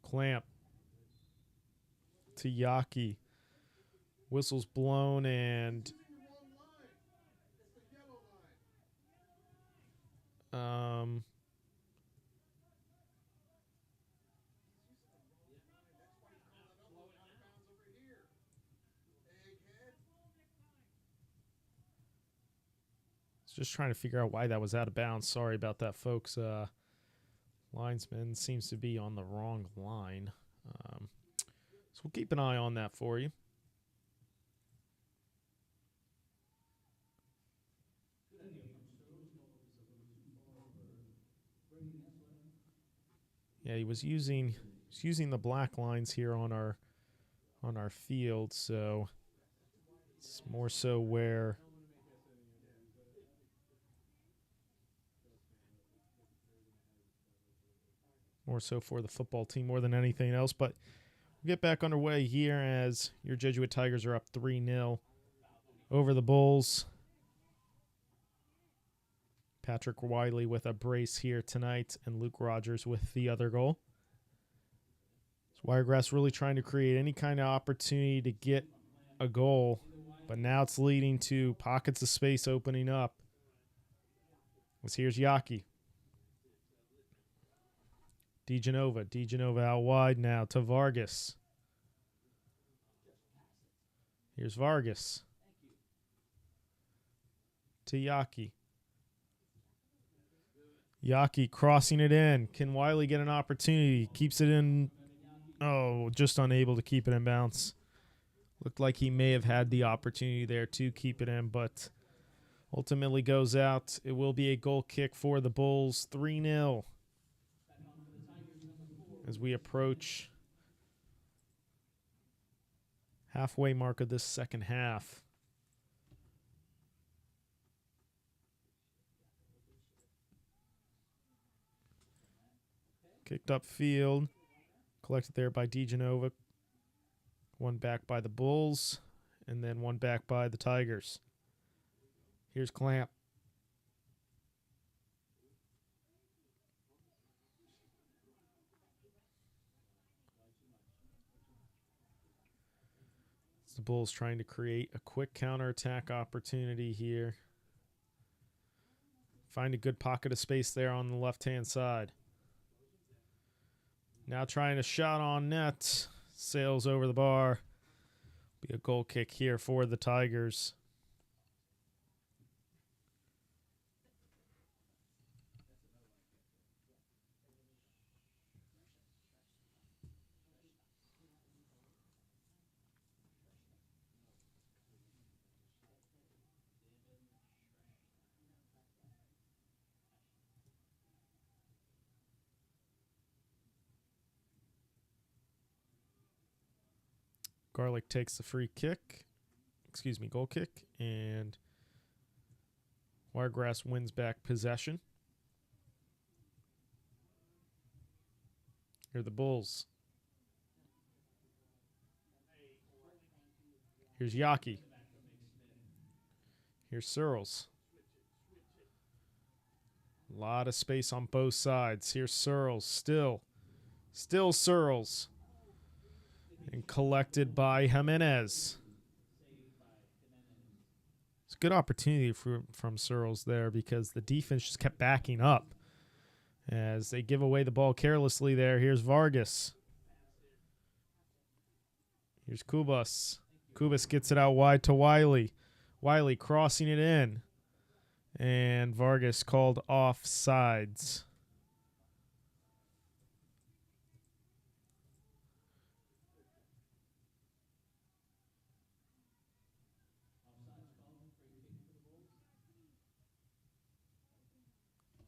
Clamp to Yockey. Whistle's blown and just trying to figure out why that was out of bounds. Sorry about that, folks. Linesman seems to be on the wrong line. So we'll keep an eye on that for you. Yeah, he was using the black lines here on our field, so it's more so where for the football team more than anything else. But we'll get back underway here as your Jesuit Tigers are up 3-0 over the Bulls. Patrick Wiley with a brace here tonight and Luke Rodgers with the other goal. So Wiregrass really trying to create any kind of opportunity to get a goal, but now it's leading to pockets of space opening up. As here's Yockey. DeGenova out wide now to Vargas. Here's Vargas to Yockey. Yockey crossing it in. Can Wiley get an opportunity? Keeps it in. Oh, just unable to keep it in bounds. Looked like he may have had the opportunity there to keep it in, but ultimately goes out. It will be a goal kick for the Bulls. 3-0 as we approach halfway mark of this second half. Kicked up field. Collected there by DeGenova. One back by the Bulls. And then one back by the Tigers. Here's Clamp. It's the Bulls trying to create a quick counterattack opportunity here. Find a good pocket of space there on the left-hand side. Now trying a shot on net. Sails over the bar. Be a goal kick here for the Tigers. Garlick takes the free kick. Goal kick. And Wiregrass wins back possession. Here are the Bulls. Here's Yockey. Here's Searls. A lot of space on both sides. Here's Searls. Still Searls. And collected by Jimenez. It's a good opportunity from Searls there because the defense just kept backing up as they give away the ball carelessly there. Here's Vargas. Here's Kubas. Kubas gets it out wide to Wiley. Wiley crossing it in. And Vargas called offsides.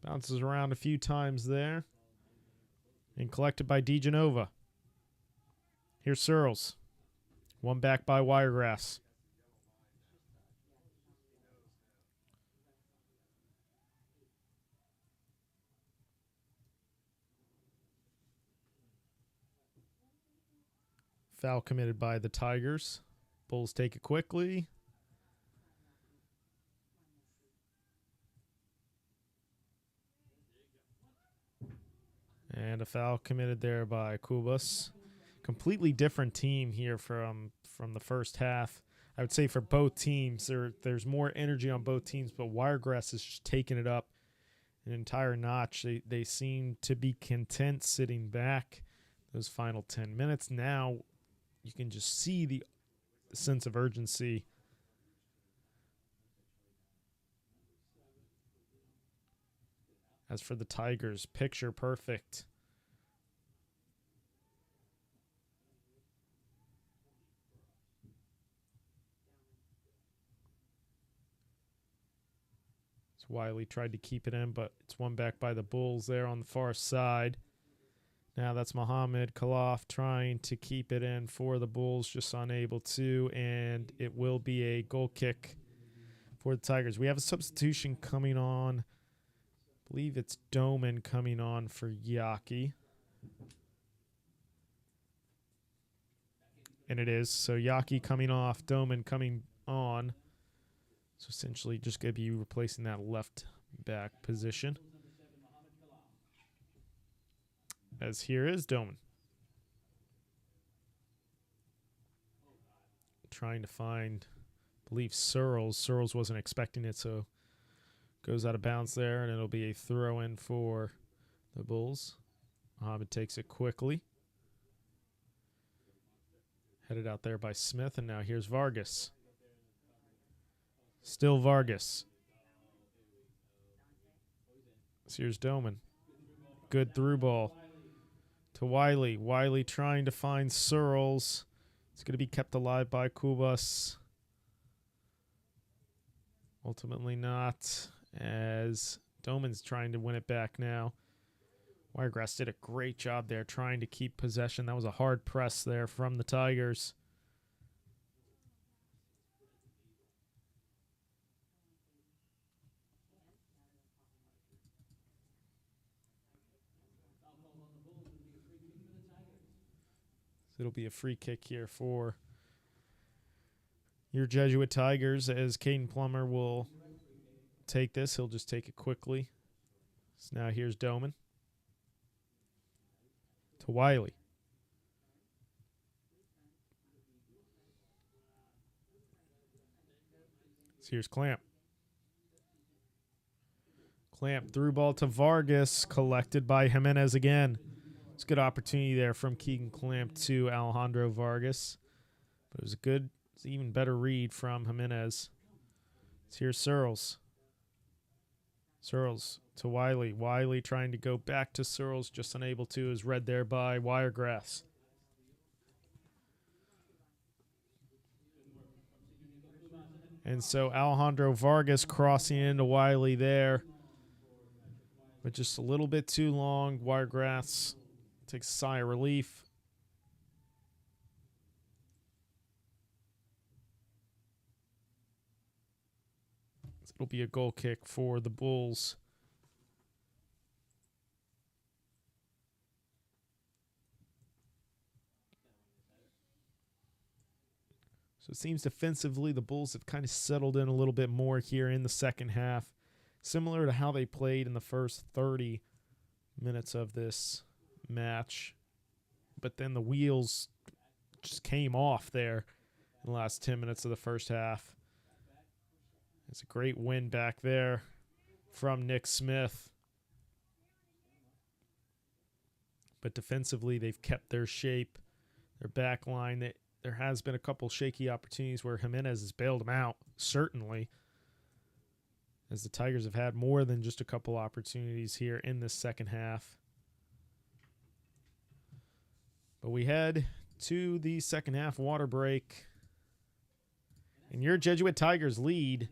Bounces around a few times there. And collected by DeGenova. Here's Searls. One back by Wiregrass. Foul committed by the Tigers. Bulls take it quickly. And a foul committed there by Kubas. Completely different team here from the first half. I would say for both teams, there's more energy on both teams, but Wiregrass is just taking it up an entire notch. They seem to be content sitting back those final 10 minutes. Now you can just see the sense of urgency. As for the Tigers, picture perfect. Wiley tried to keep it in, but it's one back by the Bulls there on the far side. Now that's Mohamed Khalaf trying to keep it in for the Bulls, just unable to, and it will be a goal kick for the Tigers. We have a substitution coming on. I believe it's Doman coming on for Yockey. And it is. So Yockey coming off, Doman coming on. So essentially just going to be replacing that left back position. As here is Doman. Trying to find, I believe, Searls. Searls wasn't expecting it, so goes out of bounds there, and it'll be a throw-in for the Bulls. Mohamed takes it quickly. Headed out there by Smith, and now here's Vargas. Still Vargas. So here's Doman. Good through ball to Wiley. Wiley trying to find Searls. It's going to be kept alive by Kubas. Ultimately not, as Doman's trying to win it back now. Wiregrass did a great job there trying to keep possession. That was a hard press there from the Tigers. It'll be a free kick here for your Jesuit Tigers, as Caden Plummer will take this. He'll just take it quickly. So now here's Doman to Wiley. So here's Clamp. Clamp through ball to Vargas, collected by Jimenez again. It's a good opportunity there from Keegan Clamp to Alejandro Vargas. But it was a good, it's an even better read from Jimenez. So here's Searls. Searls to Wiley. Wiley trying to go back to Searls, just unable to, is read there by Wiregrass. And so Alejandro Vargas crossing into Wiley there. But just a little bit too long. Wiregrass takes a sigh of relief. It'll be a goal kick for the Bulls. So it seems defensively the Bulls have kind of settled in a little bit more here in the second half, similar to how they played in the first 30 minutes of this match. But then the wheels just came off there in the last 10 minutes of the first half. It's a great win back there from Nick Smith. But defensively, they've kept their shape, their back line. There has been a couple shaky opportunities where Jimenez has bailed them out, certainly, as the Tigers have had more than just a couple opportunities here in this second half. But we head to the second half water break. And your Jesuit Tigers lead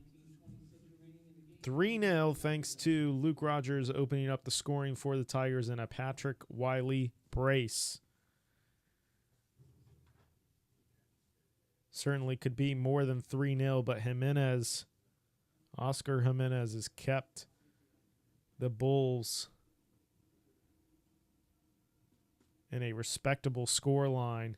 3-0 thanks to Luke Rodgers opening up the scoring for the Tigers in a Patrick Wiley brace. Certainly could be more than 3-0, but Oscar Jimenez has kept the Bulls in a respectable scoreline.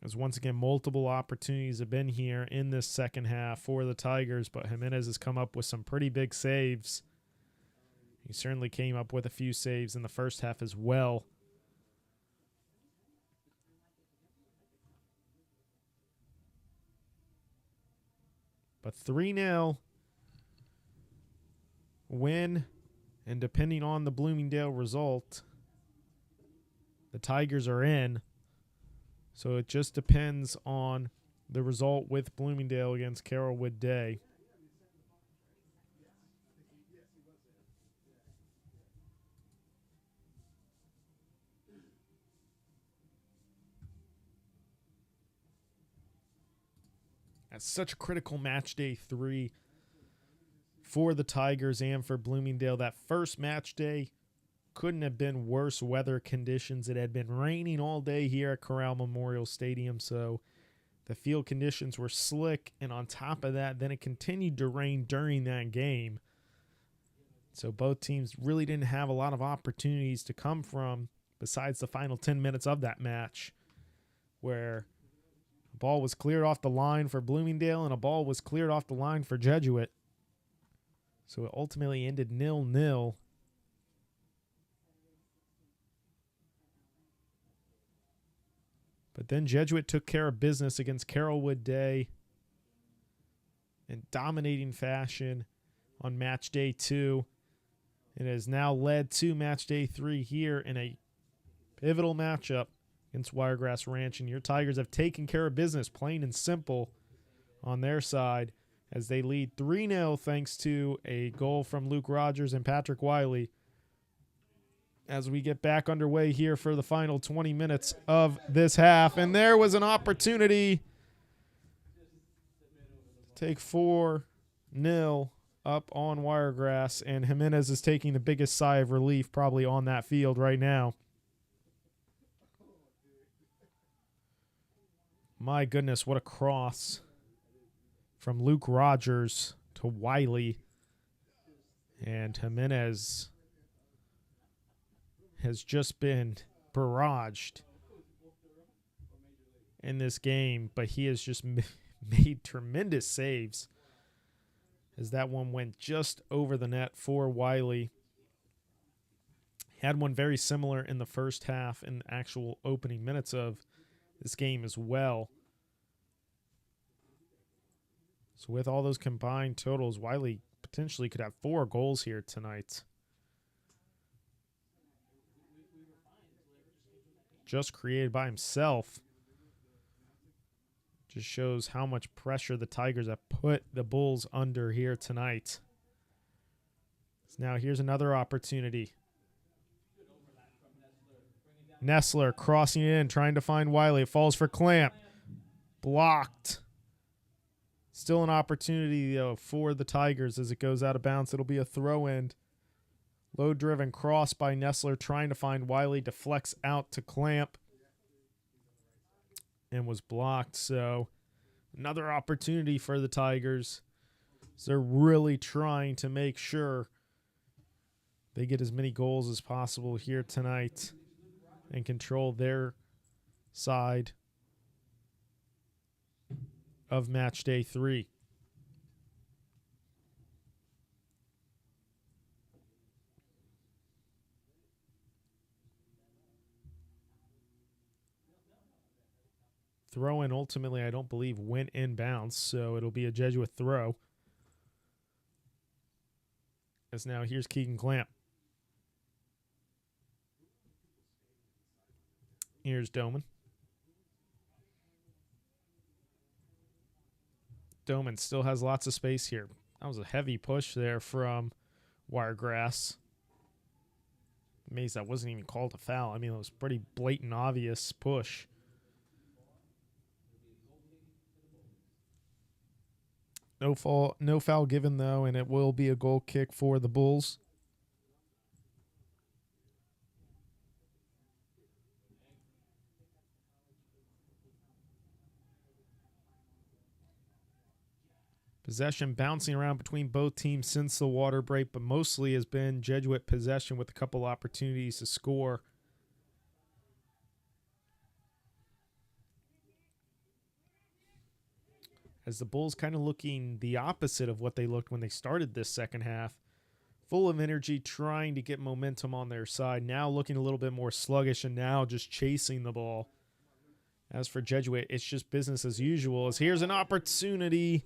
As once again, multiple opportunities have been here in this second half for the Tigers, but Jimenez has come up with some pretty big saves. He certainly came up with a few saves in the first half as well. But 3-0 win, and depending on the Bloomingdale result, the Tigers are in. So it just depends on the result with Bloomingdale against Carrollwood Day. That's such a critical match day 3 for the Tigers and for Bloomingdale. That first match day couldn't have been worse weather conditions. It had been raining all day here at Corral Memorial Stadium, so the field conditions were slick, and on top of that, then it continued to rain during that game. So both teams really didn't have a lot of opportunities to come from besides the final 10 minutes of that match, where a ball was cleared off the line for Bloomingdale and a ball was cleared off the line for Jesuit. So it ultimately ended 0-0. But then Jesuit took care of business against Carrollwood Day in dominating fashion on match day 2. It has now led to match day 3 here in a pivotal matchup against Wiregrass Ranch. And your Tigers have taken care of business, plain and simple, on their side, as they lead 3-0 thanks to a goal from Luke Rodgers and Patrick Wiley. As we get back underway here for the final 20 minutes of this half. And there was an opportunity to take 4-0 up on Wiregrass, and Jimenez is taking the biggest sigh of relief probably on that field right now. My goodness, what a cross from Luke Rodgers to Wiley. And Jimenez has just been barraged in this game, but he has just made tremendous saves as that one went just over the net for Wiley. He had one very similar in the first half in the actual opening minutes of this game as well. So with all those combined totals, Wiley potentially could have 4 goals here tonight. Just created by himself. Just shows how much pressure the Tigers have put the Bulls under here tonight. So now here's another opportunity. Nestler crossing it in, trying to find Wiley. It falls for Clamp. Blocked. Still an opportunity, though, for the Tigers as it goes out of bounds. It'll be a throw-in. Low-driven cross by Nestler, trying to find Wiley. Deflects out to Clamp and was blocked. So another opportunity for the Tigers So they're really trying to make sure they get as many goals as possible here tonight and control their side of match day 3. Throw in ultimately, I don't believe, went inbounds, so it'll be a Jesuit throw. As now here's Keegan Clamp. Here's Doman. Doman still has lots of space here. That was a heavy push there from Wiregrass. Amazed that wasn't even called a foul. I mean, it was a pretty blatant, obvious push. No foul given, though, and it will be a goal kick for the Bulls. Possession bouncing around between both teams since the water break, but mostly has been Jesuit possession with a couple opportunities to score. As the Bulls kind of looking the opposite of what they looked when they started this second half. Full of energy, trying to get momentum on their side. Now looking a little bit more sluggish and now just chasing the ball. As for Jesuit, it's just business as usual. As here's an opportunity.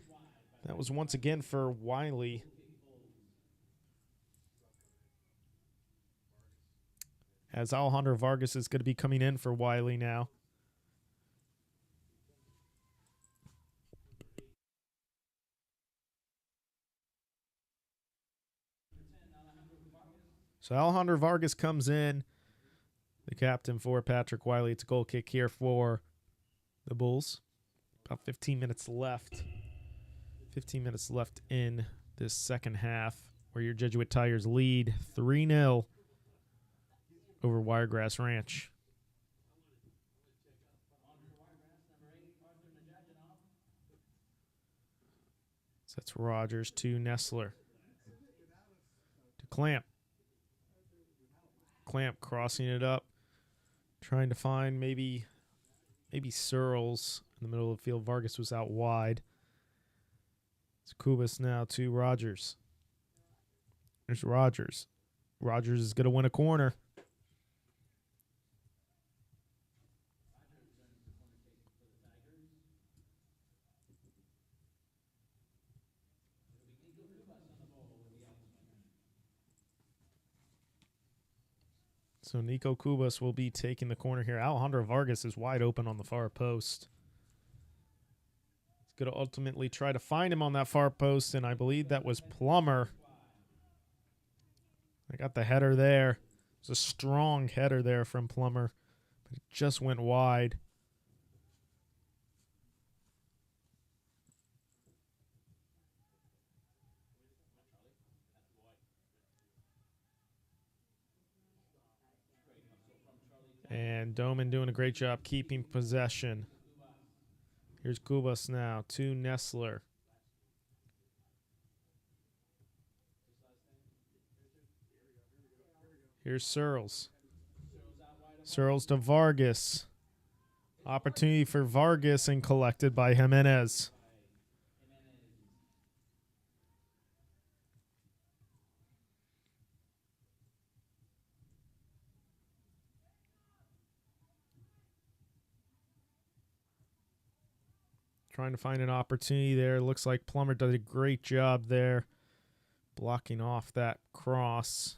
That was once again for Wiley. As Alejandro Vargas is going to be coming in for Wiley now. So Alejandro Vargas comes in, the captain for Patrick Wiley. It's a goal kick here for the Bulls. About 15 minutes left. 15 minutes left in this second half, where your Jesuit Tigers lead 3-0 over Wiregrass Ranch. So that's Rodgers to Nestler. To Clamp. Clamp crossing it up. Trying to find maybe Searls in the middle of the field. Vargas was out wide. It's Kubas now to Rodgers. There's Rodgers. Rodgers is going to win a corner. So Nico Kubas will be taking the corner here. Alejandro Vargas is wide open on the far post. He's going to ultimately try to find him on that far post, and I believe that was Plummer. I got the header there. It was a strong header there from Plummer, but it just went wide. And Doman doing a great job keeping possession. Here's Kubas now to Nestler. Here's Searls. Searls to Vargas. Opportunity for Vargas and collected by Jimenez. Trying to find an opportunity there. Looks like Plummer does a great job there blocking off that cross.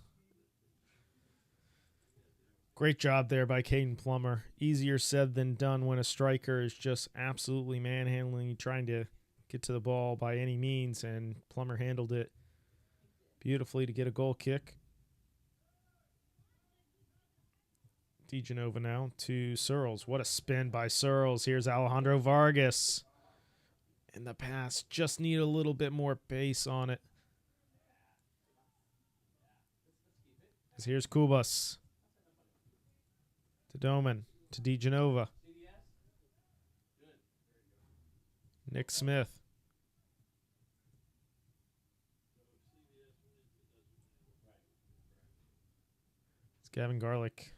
Great job there by Caden Plummer. Easier said than done when a striker is just absolutely manhandling, trying to get to the ball by any means, and Plummer handled it beautifully to get a goal kick. DeGenova now to Searls. What a spin by Searls. Here's Alejandro Vargas. In the pass, just need a little bit more pace on it. Here's Kubas. To Doman. To DeGenova. Nick Smith. Gavin Garlick.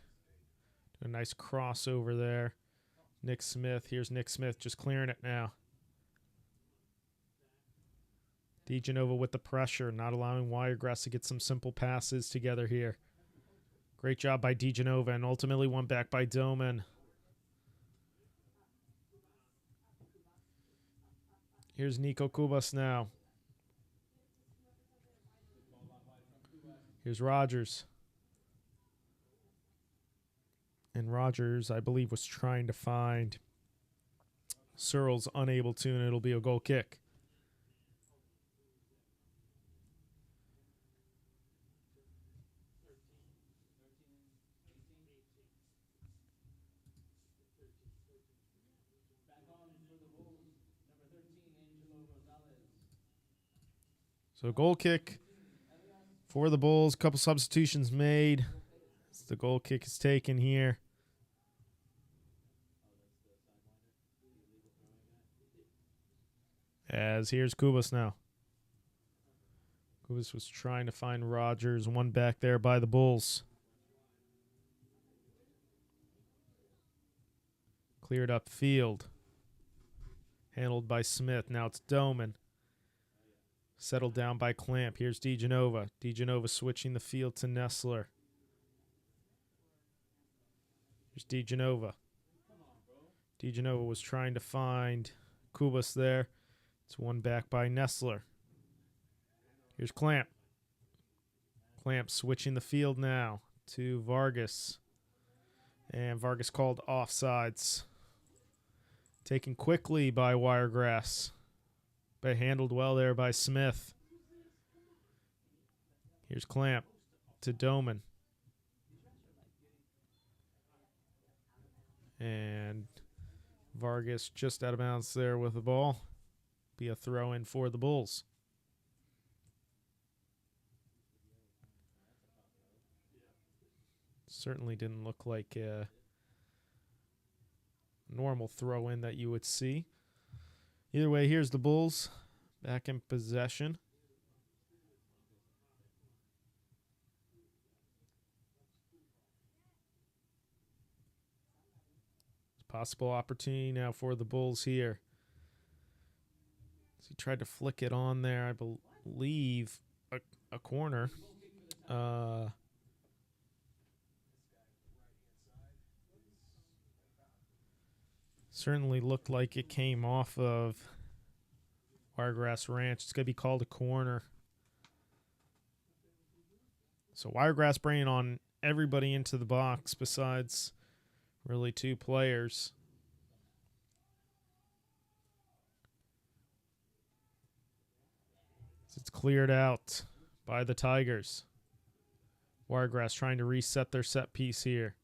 A nice crossover there. Nick Smith. Here's Nick Smith just clearing it now. DeGenova with the pressure, not allowing Wiregrass to get some simple passes together here. Great job by DeGenova, and ultimately one back by Doman. Here's Nico Kubas now. Here's Rodgers. And Rodgers, I believe, was trying to find Searls, unable to, and it'll be a goal kick. So goal kick for the Bulls. Couple substitutions made. As the goal kick is taken here. As here's Kubas now. Kubas was trying to find Rodgers. One back there by the Bulls. Cleared up field. Handled by Smith. Now it's Doman. Settled down by Clamp. Here's DeGenova. DeGenova switching the field to Nessler. Here's DeGenova. DeGenova was trying to find Kubas there. It's one back by Nessler. Here's Clamp. Clamp switching the field now to Vargas. And Vargas called offsides. Taken quickly by Wiregrass. But handled well there by Smith. Here's Clamp to Doman. And Vargas just out of bounds there with the ball. Be a throw in for the Bulls. Certainly didn't look like a normal throw in that you would see. Either way, here's the Bulls back in possession. Possible opportunity now for the Bulls here. So he tried to flick it on there, I believe, a corner. Certainly looked like it came off of Wiregrass Ranch. It's going to be called a corner. So Wiregrass bringing on everybody into the box besides really two players. It's cleared out by the Tigers. Wiregrass trying to reset their set piece here.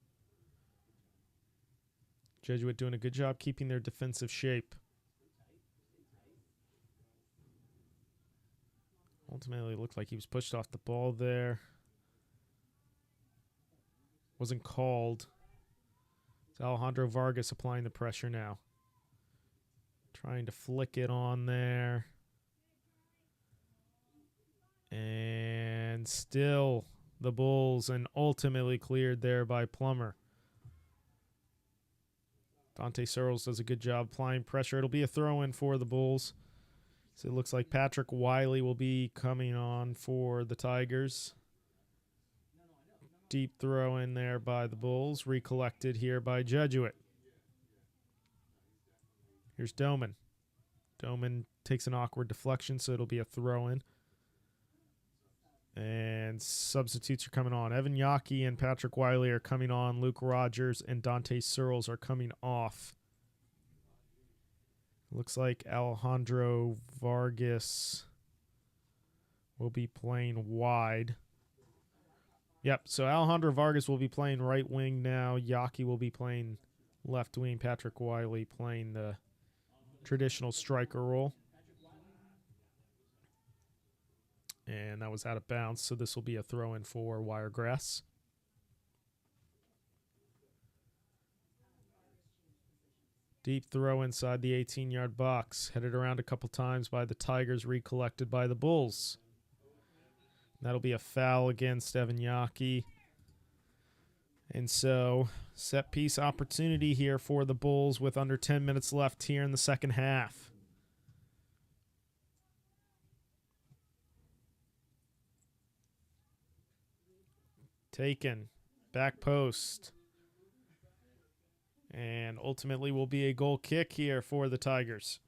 Jesuit doing a good job keeping their defensive shape. Ultimately, it looked like he was pushed off the ball there. Wasn't called. It's Alejandro Vargas applying the pressure now. Trying to flick it on there. And still the Bulls, and ultimately cleared there by Plummer. Dante Searls does a good job applying pressure. It'll be a throw-in for the Bulls. So it looks like Patrick Wiley will be coming on for the Tigers. Deep throw in there by the Bulls. Recollected here by Jesuit. Here's Doman. Doman takes an awkward deflection, so it'll be a throw-in. And substitutes are coming on. Evan Yockey and Patrick Wiley are coming on. Luke Rodgers and Dante Searls are coming off. Looks like Alejandro Vargas will be playing wide. Yep, so Alejandro Vargas will be playing right wing now. Yockey will be playing left wing. Patrick Wiley playing the traditional striker role. And that was out of bounds, so this will be a throw-in for Wiregrass. Deep throw inside the 18-yard box. Headed around a couple times by the Tigers, recollected by the Bulls. That'll be a foul against Evan Yockey. And so, set piece opportunity here for the Bulls with under 10 minutes left here in the second half. Taken. Back post. And ultimately will be a goal kick here for the Tigers.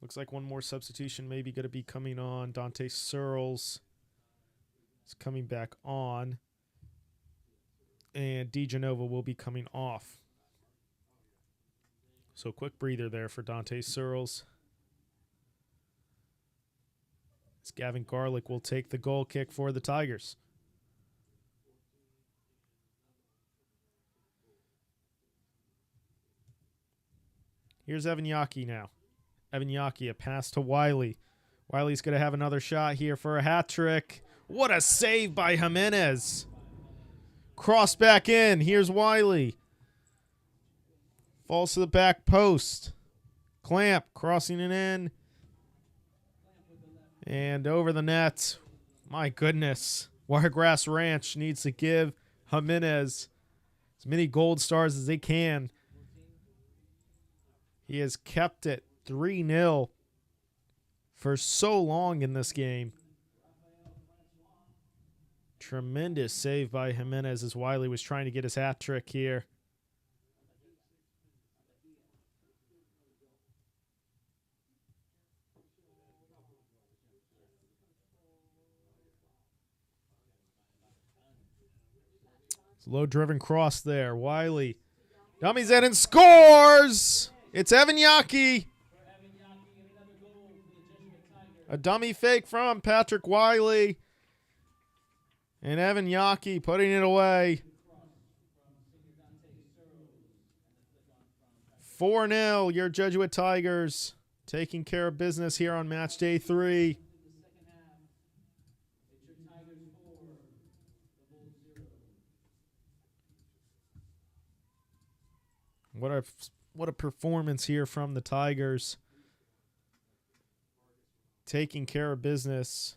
Looks like one more substitution maybe going to be coming on. Dante Searls is coming back on. And DeGenova will be coming off. So quick breather there for Dante Searls. As Gavin Garlick will take the goal kick for the Tigers. Here's Evan Yockey now. Evan Yockey, a pass to Wiley. Wiley's going to have another shot here for a hat trick. What a save by Jimenez. Cross back in. Here's Wiley. Falls to the back post. Clamp crossing it in. And over the net. My goodness. Wiregrass Ranch needs to give Jimenez as many gold stars as they can. He has kept it 3-0 for so long in this game. Tremendous save by Jimenez as Wiley was trying to get his hat trick here. It's a low-driven cross there. Wiley dummies in and scores! It's Evan Yockey. A dummy fake from Patrick Wiley. And Evan Yockey putting it away. 4-0, your Jesuit Tigers taking care of business here on match day 3. What a performance here from the Tigers. Taking care of business.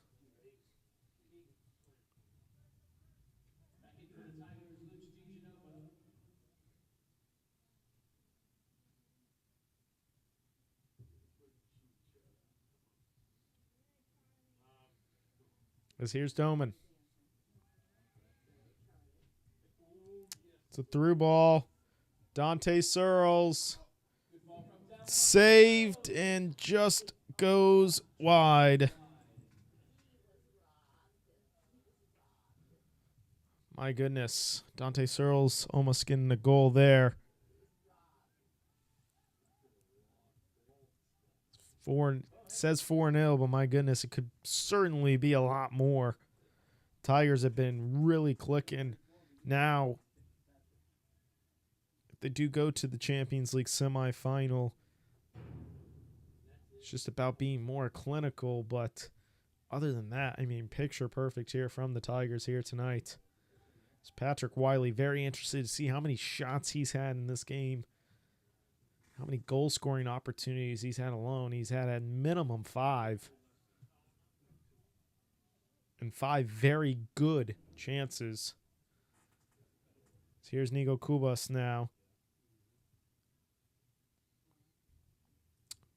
As here's Doman. It's a through ball. Dante Searls saved and just goes wide. My goodness. Dante Searls almost getting a goal there. Says 4-0, but my goodness, it could certainly be a lot more. Tigers have been really clicking. Now, if they do go to the Champions League Semifinal, it's just about being more clinical. But other than that, I mean, picture perfect here from the Tigers here tonight. It's Patrick Wiley, very interested to see how many shots he's had in this game. How many goal-scoring opportunities he's had alone. He's had at minimum 5. And 5 very good chances. So here's Nico Kubas now.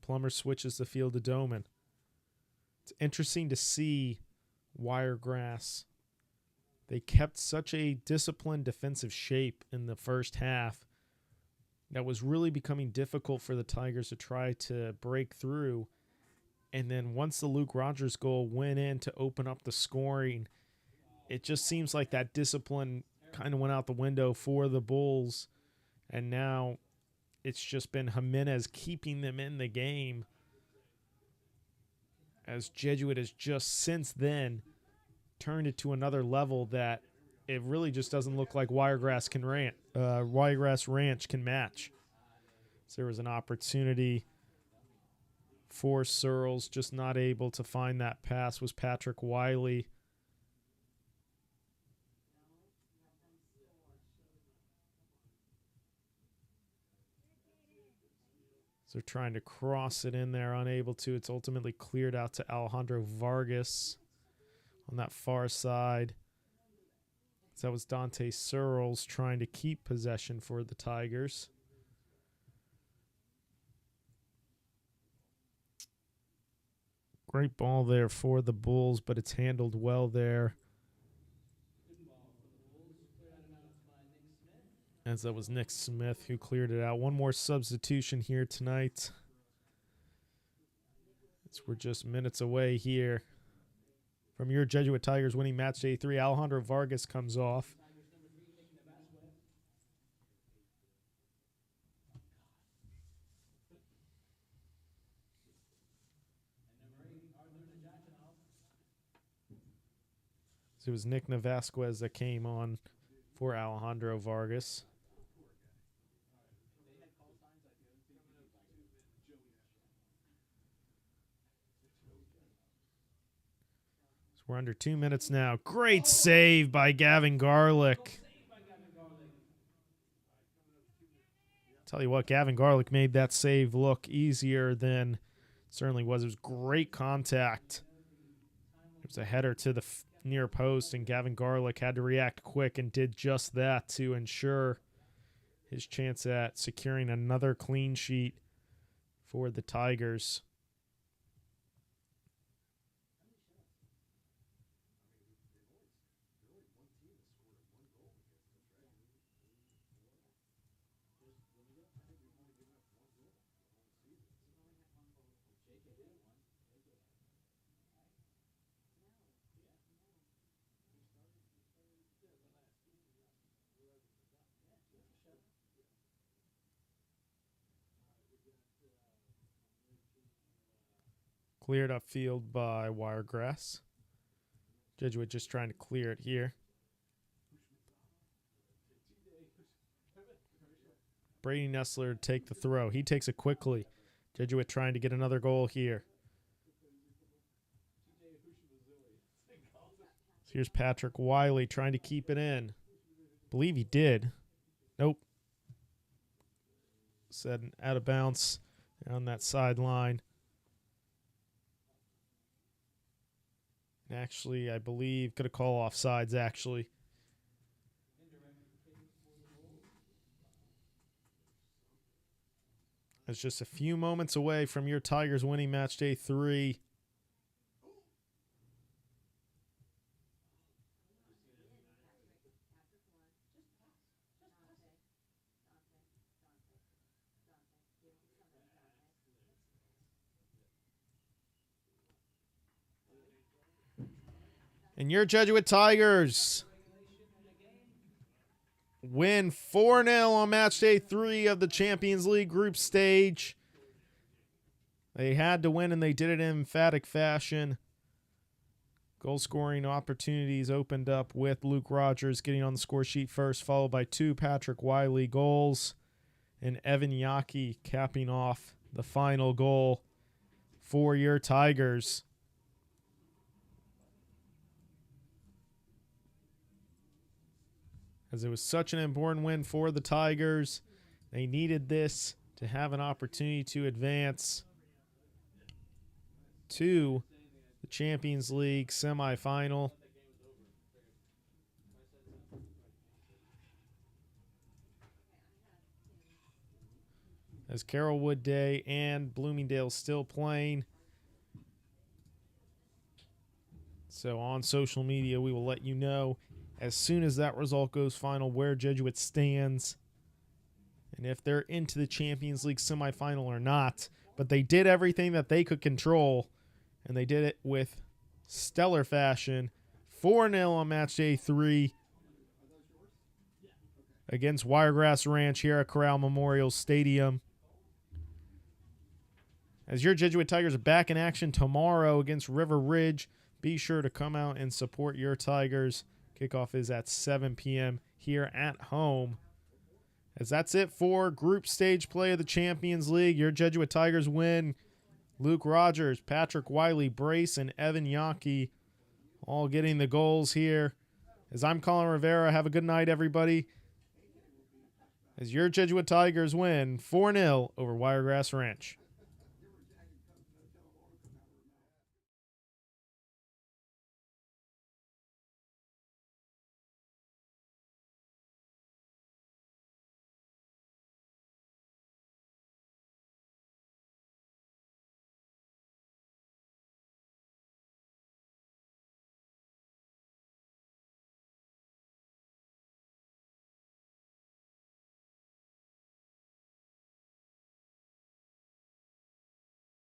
Plummer switches the field to Doman. It's interesting to see Wiregrass. They kept such a disciplined defensive shape in the first half that was really becoming difficult for the Tigers to try to break through. And then once the Luke Rodgers goal went in to open up the scoring, it just seems like that discipline kind of went out the window for the Bulls. And now it's just been Jimenez keeping them in the game, as Jesuit has just since then turned it to another level that it really just doesn't look like Wiregrass Ranch can match. So there was an opportunity for Searls, just not able to find that pass was Patrick Wiley. So they're trying to cross it in there, unable to. It's ultimately cleared out to Alejandro Vargas on that far side. So that was Dante Searls trying to keep possession for the Tigers. Great ball there for the Bulls, but it's handled well there. As that was Nick Smith who cleared it out. One more substitution here tonight. As we're just minutes away here from your Jesuit Tigers winning match day 3. Alejandro Vargas comes off. So it was Nick Navasquez that came on for Alejandro Vargas. So we're under 2 minutes now. Great save by Gavin Garlick. Tell you what, Gavin Garlick made that save look easier than it certainly was. It was great contact. It was a header to the near post, and Gavin Garlick had to react quick and did just that to ensure his chance at securing another clean sheet for the Tigers. Cleared upfield by Wiregrass. Jesuit just trying to clear it here. Brady Nessler take the throw. He takes it quickly. Jesuit trying to get another goal here. So here's Patrick Wiley trying to keep it in. Believe he did. Nope. Said out of bounds on that sideline. Actually, I believe, going to call offsides, actually. It's just a few moments away from your Tigers winning match day 3. And your Jesuit Tigers win 4-0 on match day 3 of the Champions League group stage. They had to win, and they did it in emphatic fashion. Goal scoring opportunities opened up with Luke Rodgers getting on the score sheet first, followed by 2 Patrick Wiley goals, and Evan Yockey capping off the final goal for your Tigers. As it was such an important win for the Tigers. They needed this to have an opportunity to advance to the Champions League Semifinal. As Carrollwood Day and Bloomingdale still playing. So on social media, we will let you know as soon as that result goes final where Jesuit stands and if they're into the Champions League semifinal or not. But they did everything that they could control, and they did it with stellar fashion. 4-0 on match day 3 against Wiregrass Ranch here at Corral Memorial Stadium. As your Jesuit Tigers are back in action tomorrow against River Ridge, be sure to come out and support your Tigers. Kickoff is at 7 p.m. here at home. As that's it for group stage play of the Champions League. Your Jesuit Tigers win. Luke Rodgers, Patrick Wiley, Brace, and Evan Yockey all getting the goals here. As I'm Colin Rivera, have a good night, everybody. As your Jesuit Tigers win 4-0 over Wiregrass Ranch.